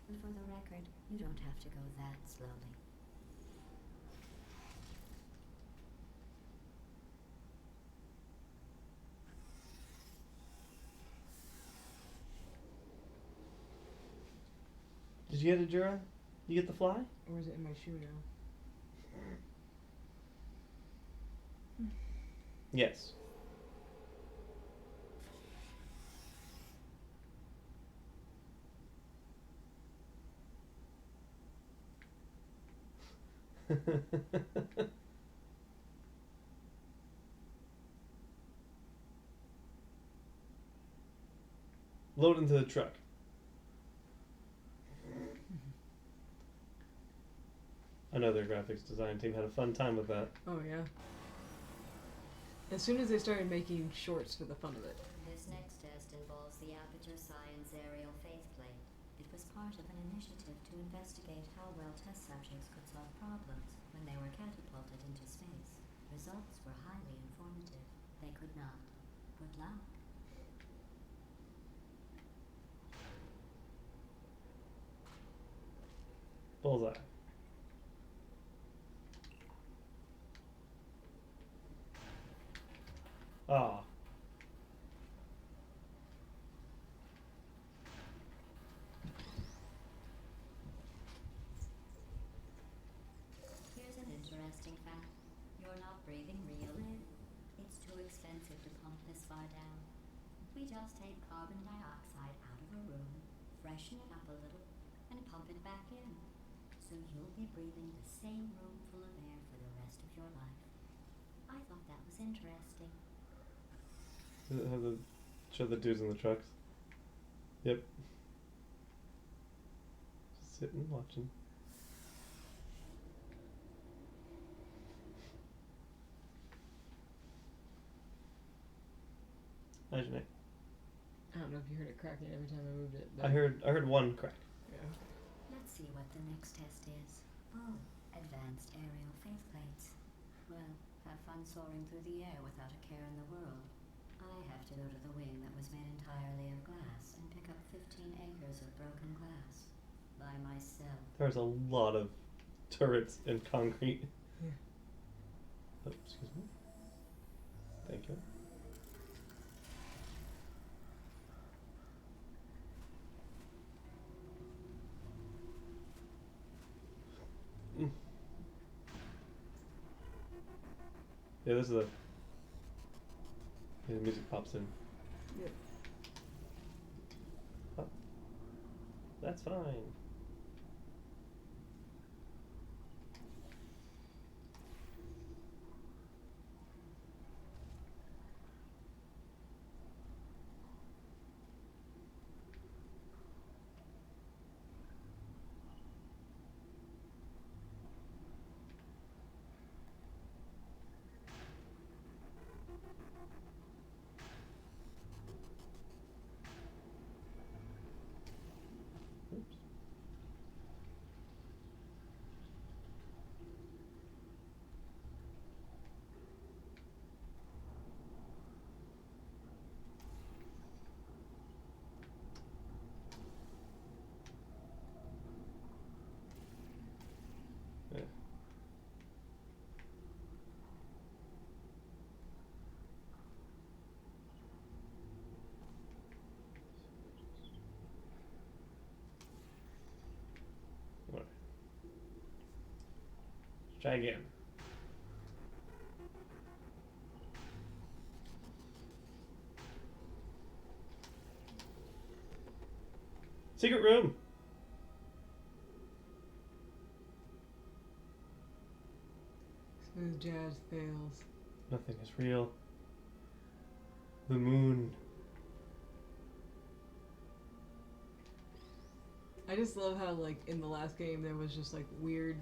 But for the record, you don't have to go that slowly. you get a Jura? You get the fly? Or is it in my shoe now? Yes. Load into the truck. I know their graphics design team had a fun time with that. Oh yeah. As soon as they started making shorts for the fun of it. This next test involves the Aperture Science Aerial Faceplate. It was part of an initiative to investigate how well test subjects could solve problems when they were catapulted into space. Results were highly informative. They could not. Good luck. Bullseye. Ah. Here's an interesting fact. You're not breathing real air. It's too expensive to pump this far down. We just take carbon dioxide out of a room, freshen it up a little, and pump it back in. So you'll be breathing the same room full of air for the rest of your life. I thought that was interesting. Does it have the show the dudes in the trucks? Yep. Just sitting watching. Imagine it. I don't know if you heard it cracking every time I moved it. But I heard one crack. Yeah. Let's see what the next test is. Oh, advanced aerial faceplates. Well, have fun soaring through the air without a care in the world. I have to go to the wing that was made entirely of glass and pick up 15 acres of broken glass. By myself. There's a lot of turrets in concrete. Yeah. Oh, excuse me. Thank you. Mm. Yeah, this is the music pops in. Yep. Oh, that's fine. Oops. Yeah. Alright. Let's try again. Secret room. Smooth jazz fails. Nothing is real. The moon. I just love how, like, in the last game there was just, like, weird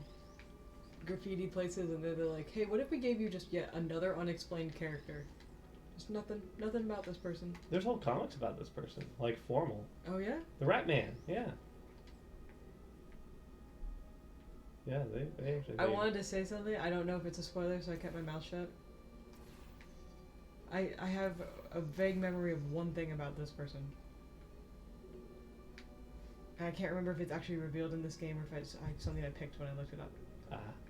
graffiti places, and they're like, hey, what if we gave you just yet another unexplained character? Just nothing about this person. There's whole comics about this person, like Formal. Oh, yeah? The Rat Man, yeah. Yeah, they actually. I wanted to say something. I don't know if it's a spoiler, so I kept my mouth shut. I have a vague memory of one thing about this person. And I can't remember if it's actually revealed in this game or if it's something I picked when I looked it up.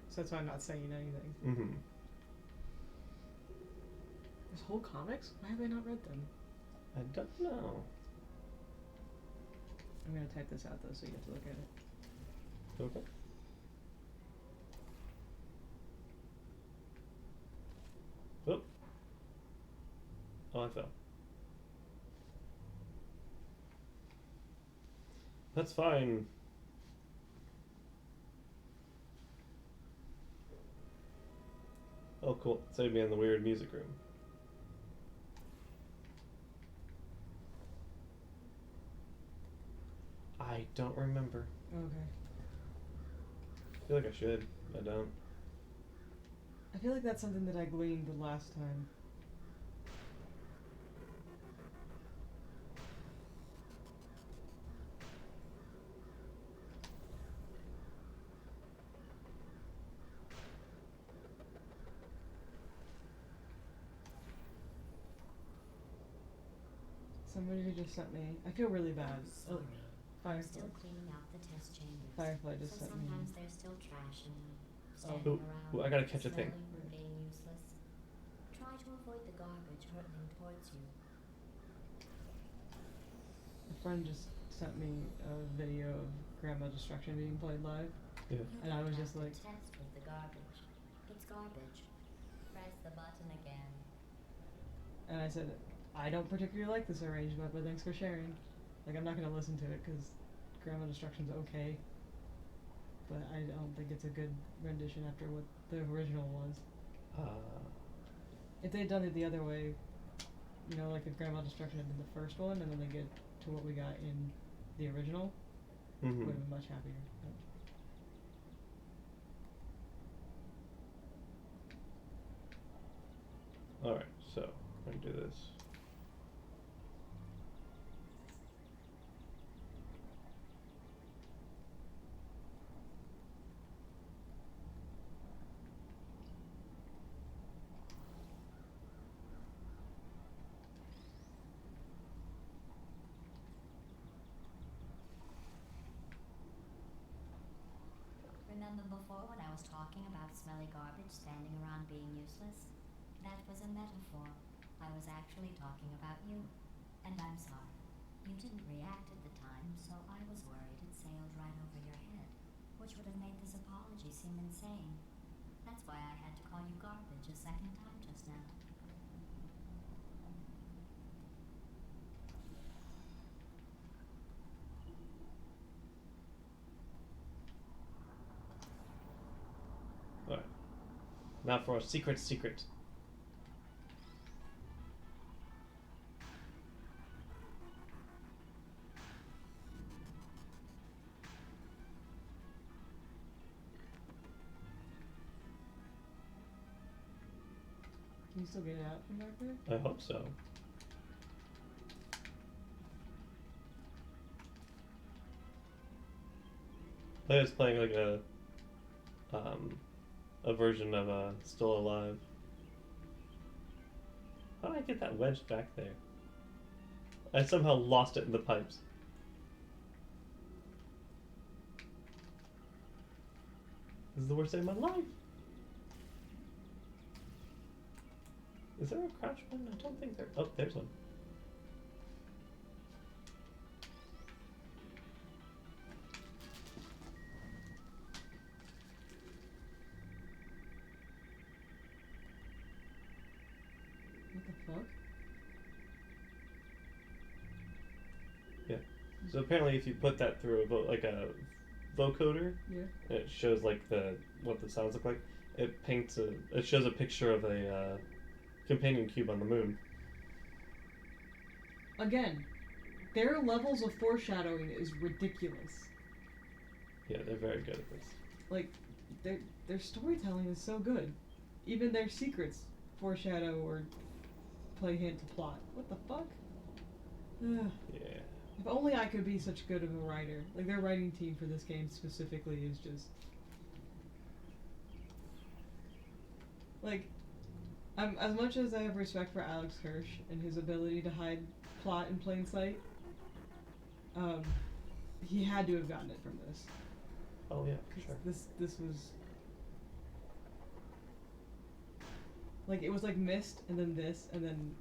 So that's why I'm not saying anything. Mm-hmm. This whole comics? Why have I not read them? I don't know. I'm gonna type this out though, so you have to look at it. Okay. Oh. Oh, I fell. That's fine. Oh, cool. Save me in the weird music room. I don't remember. Okay. I feel like I should. I don't. I feel like that's something that I gleaned the last time. Somebody just sent me. I feel really bad. Sorry. I'm Firefly. still cleaning out the test chambers. Firefly just So sent me. sometimes there's still trash in them, standing Ooh, around, ooh, I gotta catch a thing. smelling and being useless. Try to avoid the garbage hurtling towards you. A friend just sent me a video of Grandma Destruction being played live. Yeah. You And I don't was have just to like- test with the garbage. It's garbage. Press the button again. And I said, I don't particularly like this arrangement, but thanks for sharing. Like, I'm not gonna listen to it because Grandma Destruction's okay. But I don't think it's a good rendition after what the original was. If they'd done it the other way, you know, like if Grandma Destruction had been the first one and then they get to what we got in the original, Mm-hmm. would have been much happier. But Alright, so I'm gonna do this. Remember before when I was talking about smelly garbage standing around being useless? That was a metaphor. I was actually talking about you. And I'm sorry. You didn't react at the time, so I was worried it sailed right over your head, which would have made this apology seem insane. That's why I had to call you garbage a second time just now. Alright. Now for a secret. can you still get it out from back there? I hope so. I was playing like a version of Still Alive. How did I get that wedged back there? I somehow lost it in the pipes. This is the worst day of my life. Is there a crouch button? I don't think there. Oh, there's one. What the fuck? Yeah. So apparently, if you put that through like a vocoder, Yeah. and it shows like what the sounds look like. It shows a picture of a companion cube on the moon. Again, their levels of foreshadowing is ridiculous. Yeah, they're very good at this. Like, their storytelling is so good. Even their secrets foreshadow or play hint to plot. What the fuck? Ugh. Yeah. If only I could be such good of a writer. Like, their writing team for this game specifically is just... Like, as much as I have respect for Alex Hirsch and his ability to hide plot in plain sight, he had to have gotten it from this. Oh yeah, 'Cause sure. this was... Like, it was like Myst, and then this, and then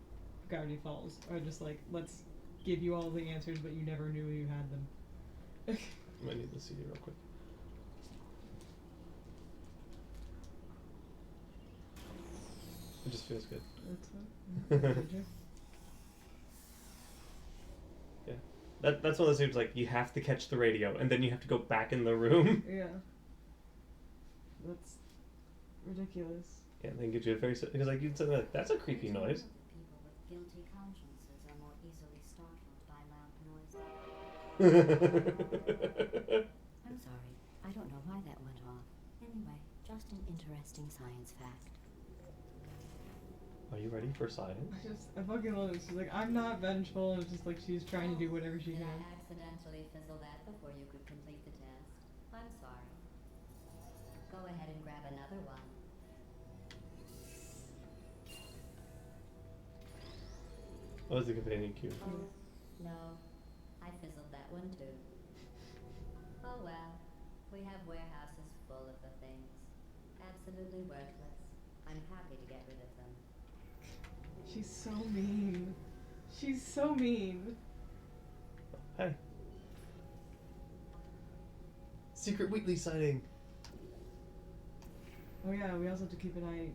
Gravity Falls. Or just like, let's give you all the answers, but you never knew you had them. I might need the CD real quick. It just feels good. That's what. That's one of those things like you have to catch the radio and then you have to go back in the room. Yeah. That's ridiculous. Yeah, then get you a very because like you'd say like that's a creepy Did you know noise. that people with guilty consciences are more easily startled by loud noises? I'm sorry. I don't know why that went off. Anyway, just an interesting science fact. Are you ready for science? I fucking love it. She's like, I'm not vengeful, and it's just like she's trying to do whatever she Did can. I accidentally fizzle that before you could complete the test? I'm sorry. Go ahead and grab another one. What was the companion cube? Oh, no. I fizzled that one too. Oh well. We have warehouses full of the things. Absolutely worthless. I'm happy to get rid of them. She's so mean. She's so mean. Hey. Secret Wheatley sighting. Oh yeah, we also have to keep an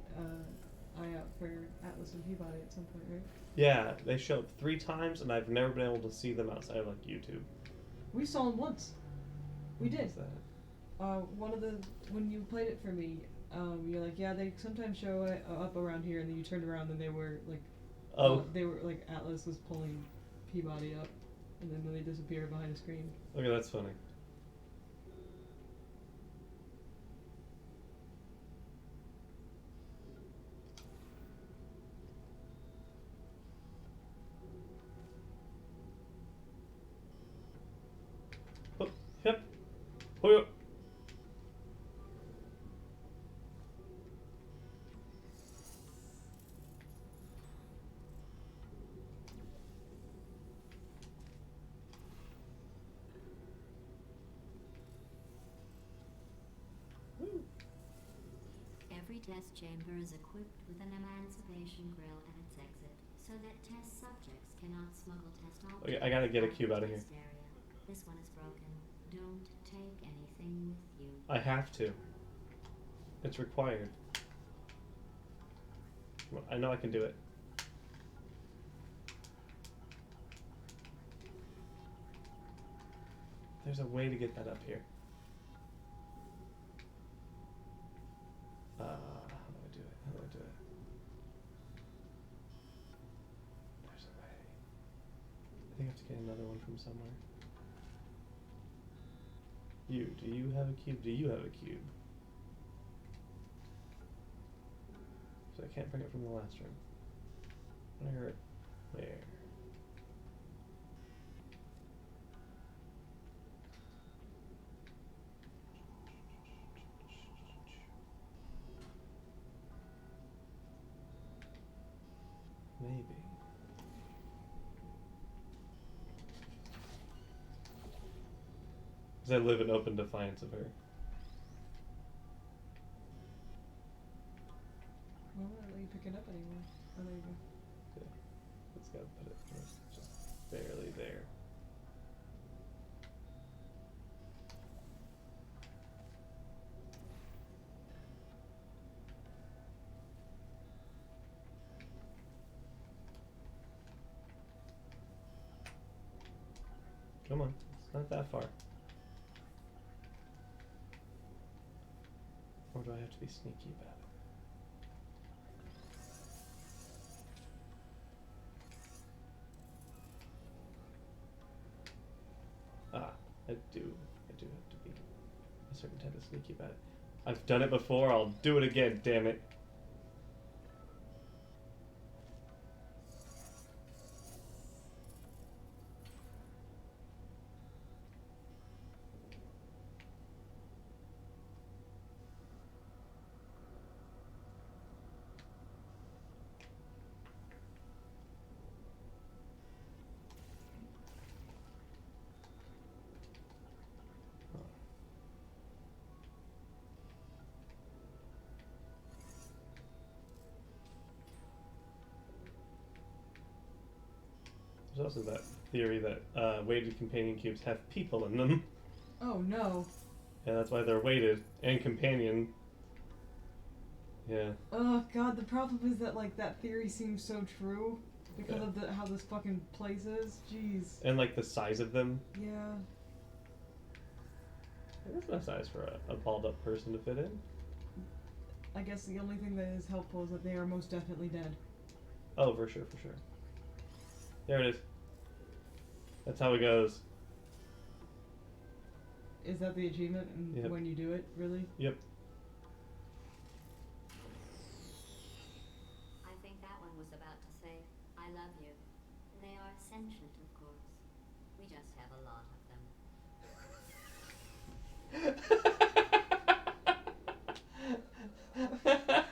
eye out for Atlas and Peabody at some point, right? Yeah, they show up 3 times and I've never been able to see them outside of like YouTube. We saw them once. We did. What's that? One of the when you played it for me, you're like, yeah, they sometimes show up around here, and then you turned around and they were like, they were like Atlas was pulling Peabody up, and then they disappear behind a screen. Okay, that's funny. Oh, yep. Oh, yep. Every test chamber is equipped with an emancipation grill at its exit, so that test subjects cannot smuggle test objects. Okay, I gotta get a out cube the out of here. test area. This one is broken. Don't take anything with you. I have to. It's required. Come on, I know I can do it. There's a way to get that up here. How do I do it? How do I do it? There's a way. I think I have to get another one from somewhere. Do you have a cube? Do you have a cube? So I can't bring it from the last room. Where? Maybe. Because I live in open defiance of her. Why won't I let you pick it up anymore? Oh, there you go. Yeah. Just gotta put it just barely there. Come on, it's not that far. Or do I have to be sneaky about it? I do have to be a certain type of sneaky about it. I've done it before, I'll do it again, damn it. There's also that theory that weighted companion cubes have people in them. Oh no. And that's why they're weighted and companion. Yeah. Oh god, the problem is that like that theory seems so true because Yeah. of how this fucking place is. Jeez. And like the size of them. Yeah. That's no size for a balled up person to fit in. I guess the only thing that is helpful is that they are most definitely dead. Oh, for sure, for sure. There it is. That's how it goes. Is that the achievement and Yep. when you do it, really? Yep. I think that one was about to say, I love you. And they are sentient, of course. We just have a lot of them.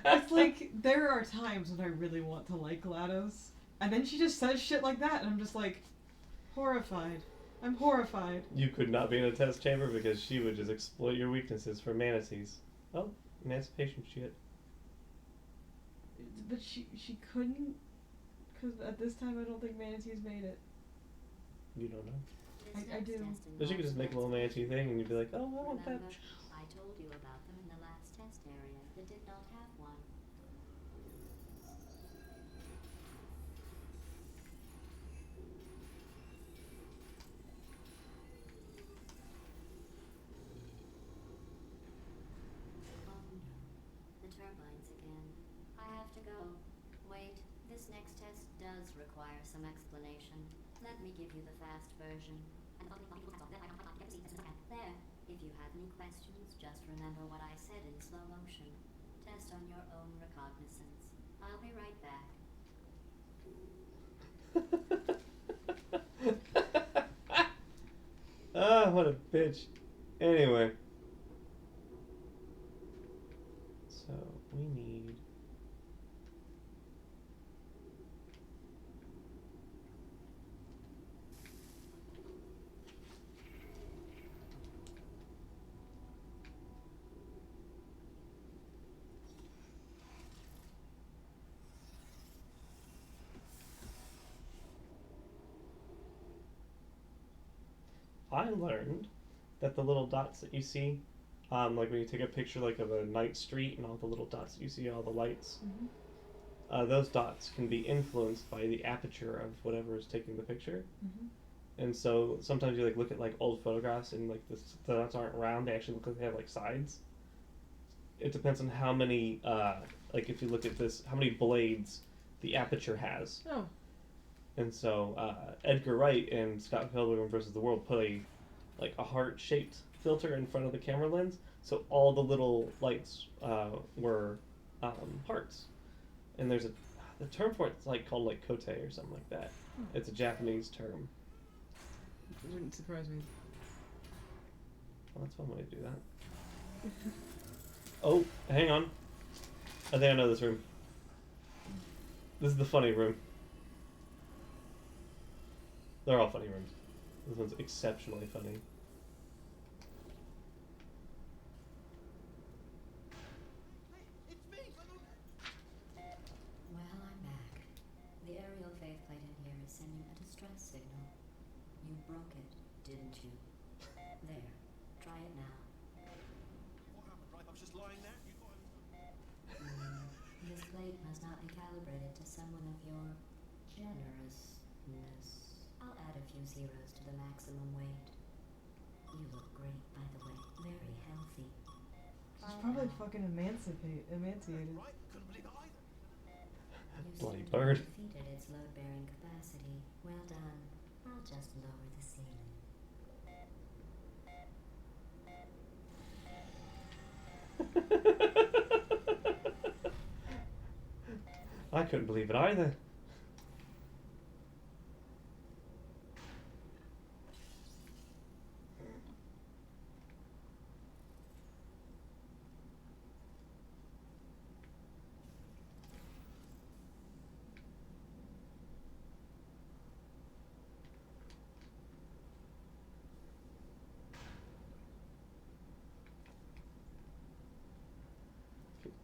It's like there are times when I really want to like GLaDOS, and then she just says shit like that, and I'm just like horrified. I'm horrified. You could not be in a test chamber because she would just exploit your weaknesses for manatees. Oh, emancipation shit. But she couldn't, because at this time I don't think manatees made it. You don't know. This I next do. test But you could just make a little involves manatee thing and you'd be like, oh, I want that. Remember, I told you about them in the last test area that did not have one. Oh no, the turbines again. I have to go. Wait, this next test does require some explanation. Let me give you the fast version. And there. If you have any questions, just remember what I said in slow motion. Test on your own recognizance. I'll be right back. Ah, what a bitch. Anyway. So, we need... I learned that the little dots that you see, like when you take a picture like of a night street and all the little dots that you see, all the lights, Mm-hmm. those dots can be influenced by the aperture of whatever is taking the picture. Mm-hmm. And so sometimes you like look at like old photographs and like the dots aren't round; they actually look like they have like sides. It depends on how many, like if you look at this, how many blades the aperture has. Oh. And so Edgar Wright and Scott Pilgrim versus the World put a heart-shaped filter in front of the camera lens, so all the little lights were hearts. And there's the term for it's like called like kote or something like that. It's a Japanese term. It wouldn't surprise me. Well, that's one way to do that. Oh, hang on. I think I know this room. This is the funny room. They're all funny rooms. This one's exceptionally funny. Hey, it's me! Well, I'm back. The aerial faceplate in here is sending a distress signal. You broke it, didn't you? There. Try it now. What happened, right? I was just lying there. You thought I was... This plate must not be calibrated to someone of your generousness. I'll add a few zeros to the maximum weight. You look great, by the way. Very healthy. She's probably fucking emancipated. Right? Couldn't believe it either. You Bloody seem to bird. have defeated its load-bearing capacity. Well done. I'll just lower the ceiling. I couldn't believe it either.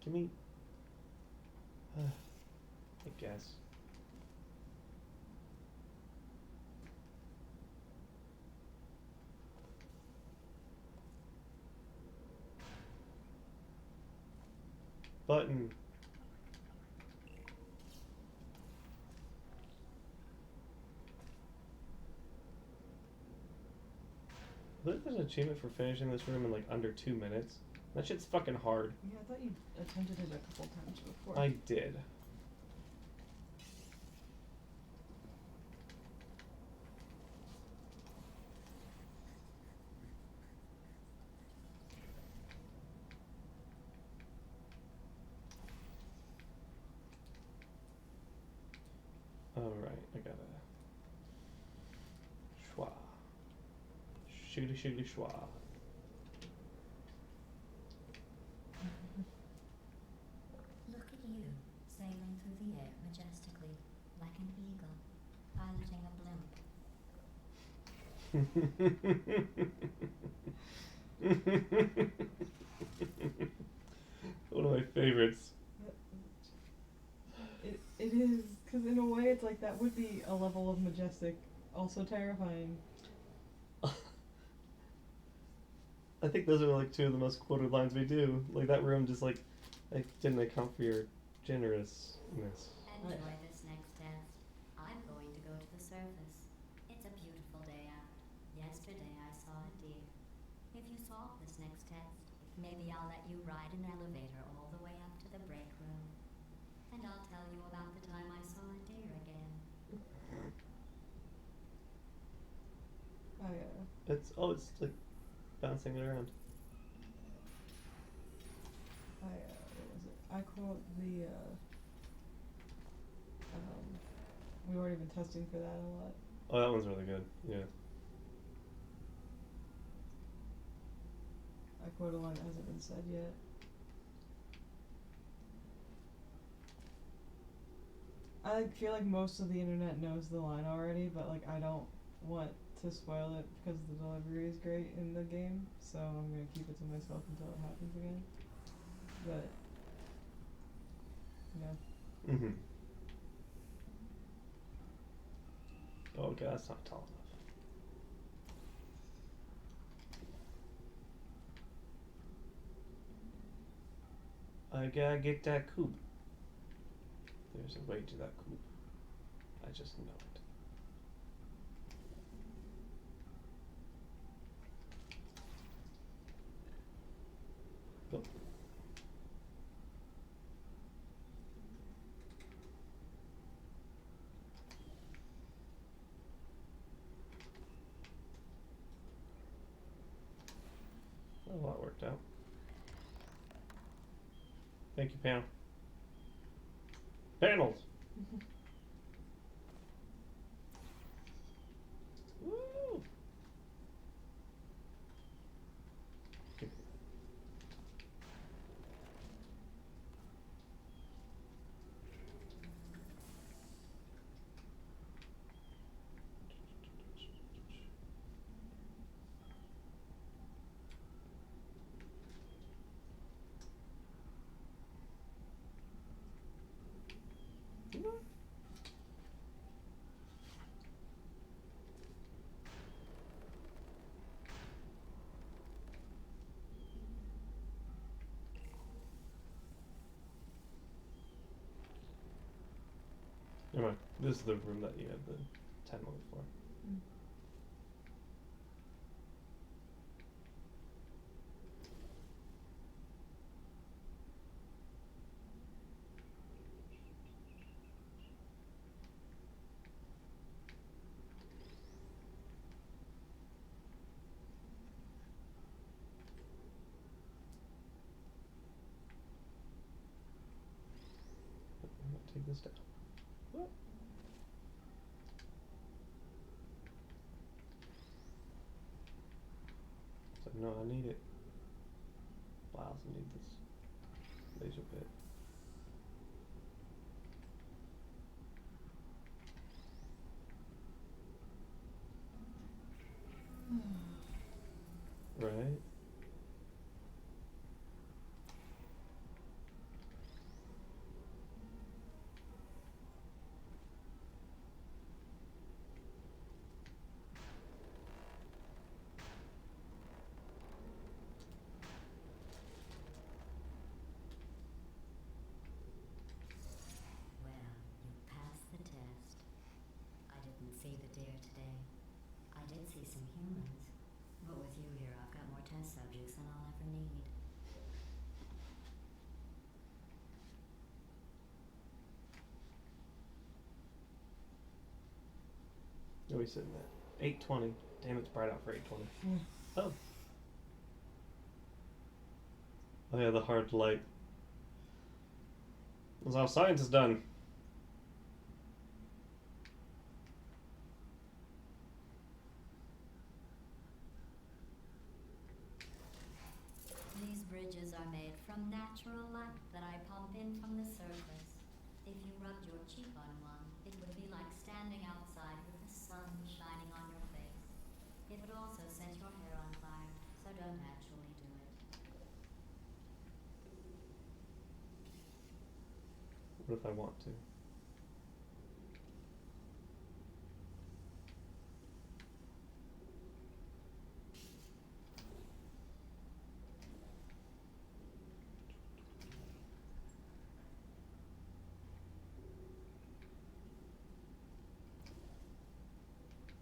Give me... I guess. Button. I believe there's an achievement for finishing this room in like under 2 minutes. That shit's fucking hard. Yeah, I thought you attempted it a couple times before. I did. Alright, I got a schwa. Shiggly shiggly schwa. Look at you, sailing through the air majestically, like an eagle, piloting a blimp. One of my favorites. It is, because in a way it's like that would be a level of majestic, also terrifying. I think those are like two of the most quoted lines we do. Like that room just like didn't account for your generousness. Enjoy this next test. I'm going to go to the surface. It's a beautiful day out. Yesterday I saw a deer. If you solve this next test, maybe I'll let you ride an elevator all the way up to the break room. And I'll tell you about the time I saw a deer again. It's like bouncing it around. What was it? I quote the, we've already been testing for that a lot. Oh, that one's really good. Yeah. I quote a line that hasn't been said yet. I feel like most of the internet knows the line already, but like I don't want to spoil it because the delivery is great in the game, so I'm gonna keep it to myself until it happens again. But yeah. Mm-hmm. Oh, okay, that's not tall enough. I gotta get that coop. There's a way to that coop. I just know it. Go. Well, that worked out. Thank you, Pam. Panels! Woo! Never mind. This is the room that you had the 10 moment for. I'm gonna take this down. What? So no, I need it. But I also need this laser bit. Right? test subjects than I'll ever need. What are we sitting at? 8:20. Damn, it's bright out for 8:20. Mm. Oh. Oh yeah, the hard light. That's how science is done. These bridges are made from natural light that I pump in from the surface. If you rubbed your cheek on one, it would be like standing outside with the sun shining on your face. It would also set your hair on fire, so don't actually do it. What if I want to?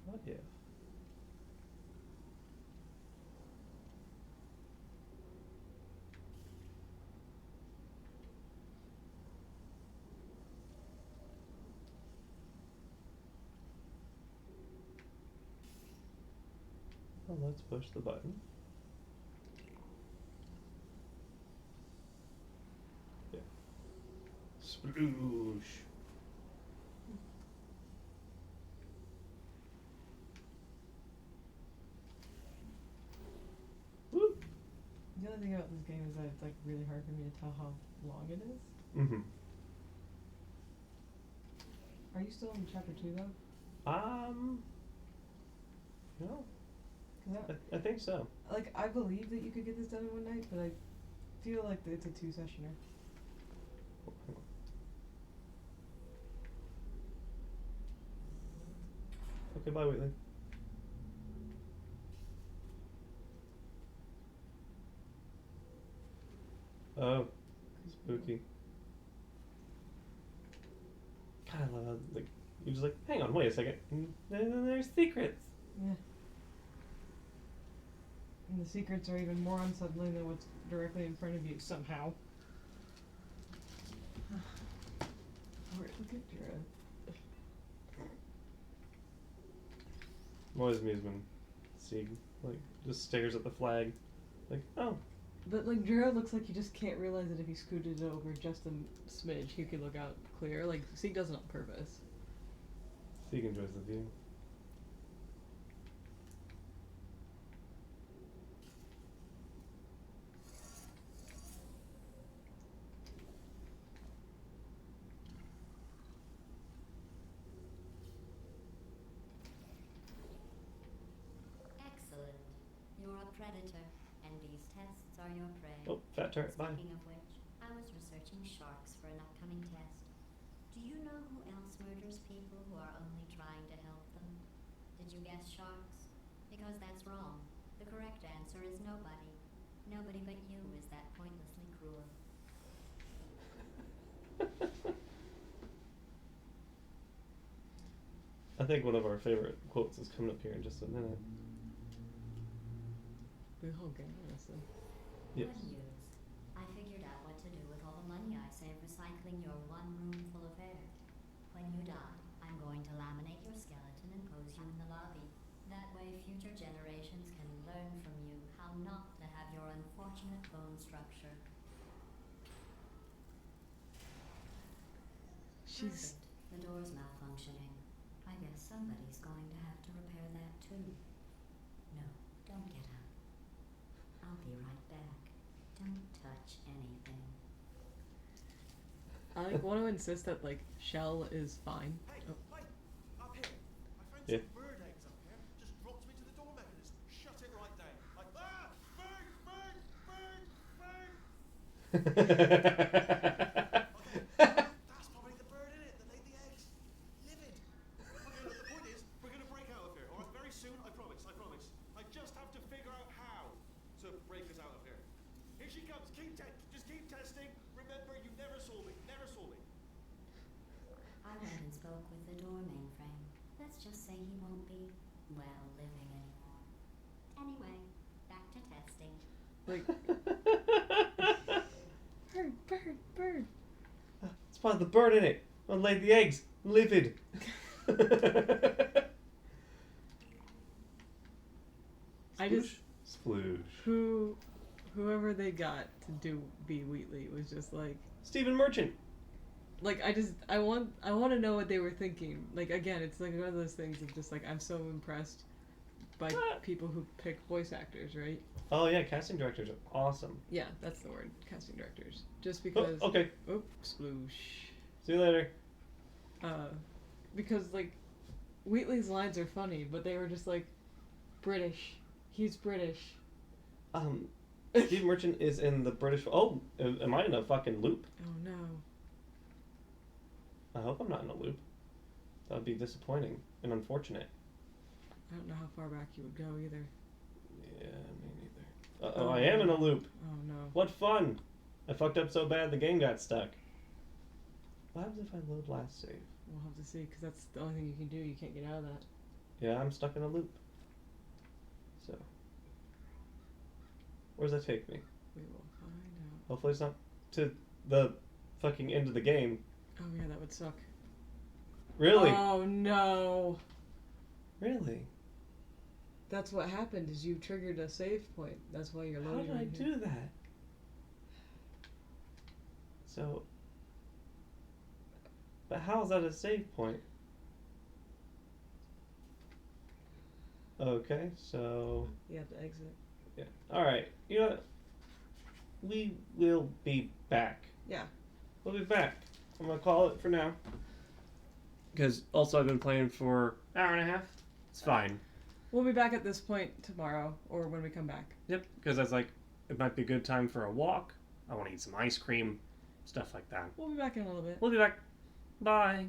What if? Well, let's push the button. Yeah. Sploosh. Woo. The only thing about this game is that it's like really hard for me to tell how long it is. Mm-hmm. Are you still in chapter 2 though? No, 'Cause I think so. like I believe that you could get this done in one night, but I feel like it's a 2-sessioner. Oh, hang on. Okay, bye, Wheatley. Oh, spooky. God, I love how, like, you're just like, hang on, wait a second. And then there's secrets. Yeah. And the secrets are even more unsettling than what's directly in front of you somehow. Alright, look at Jared. I'm always amused when Sieg, like, just stares at the flag. Like, oh. But like Jiro looks like he just can't realize that if he scooted it over just a smidge, he could look out clear. Like Sieg does it on purpose. Sieg enjoys the view. Excellent. You're a predator, and these tests are your prey. Oh, fat turret, bye. Speaking of which, I was researching sharks for an upcoming test. Do you know who else murders people who are only trying to help them? Did you guess sharks? Because that's wrong. The correct answer is nobody. Nobody but you is that pointlessly cruel. I think one of our favorite quotes is coming up here in just a minute. The whole game, honestly. Yes. Good news. I figured out what to do with all the money I save recycling your one room full of air. When you die, I'm going to laminate your skeleton and pose you in the lobby. That way future generations can learn from you how not to have your unfortunate bone structure. She's Perfect. The door's malfunctioning. I guess somebody's going to have to repair that too. No, don't get up. I'll be right back. Don't touch anything. I like want to insist that like Shell is fine. Hey, Oh. hey, up here. I found Yeah. some bird eggs up here. Just dropped me to the door mechanism. Shut it right down. Like, ah, bird, bird, bird, bird. That's probably the bird in it that laid the eggs. Livid. Okay, look, the point is, we're gonna break out of here. All right, very soon. I promise. I promise. I just have to figure out how to break us out of here. Here she comes. Just keep testing. Remember, you never saw me. Never saw me. I went and spoke with the door mainframe. Let's just say he won't be, well, living anymore. Anyway, Back to testing. Like, bird, bird. It's probably the bird in it. And laid the eggs. Livid. I just Sploosh. whoever they got to do be Wheatley was just Stephen Merchant. I want to know what they were thinking. Like, again, it's like one of those things of just like I'm so impressed by people who pick voice actors, right? Oh yeah, casting directors are awesome. Yeah, that's the word, casting directors. Just Oh, because okay. oh, sploosh. See you later. Because like Wheatley's lines are funny, but they were just like British. He's British. Steve Merchant is in the British. Oh, am I in a fucking loop? Oh no. I hope I'm not in a loop. That would be disappointing and unfortunate. I don't know how far back you would go either. Yeah, me neither. Uh-oh, I am in a loop. Oh no. What fun! I fucked up so bad the game got stuck. What happens if I load last save? We'll have to see, because that's the only thing you can do. You can't get out of that. Yeah, I'm stuck in a loop. So, where does that take me? We will find out. Hopefully it's not to the fucking end of the game. Oh yeah, that would suck. Really? Oh no. Really? That's what happened. Is you triggered a save point. That's why you're How loading. did I right here. do that? So, but how is that a save point? Okay, so You have to exit. yeah. All right. You know what? We will be back. Yeah. We'll be back. I'm gonna call it for now. Because also I've been playing for an hour and a half. It's fine. We'll be back at this point tomorrow, or when we come back. Yep. Because I was like, it might be a good time for a walk. I want to eat some ice cream, stuff like that. We'll be back in a little bit. We'll be back. Bye.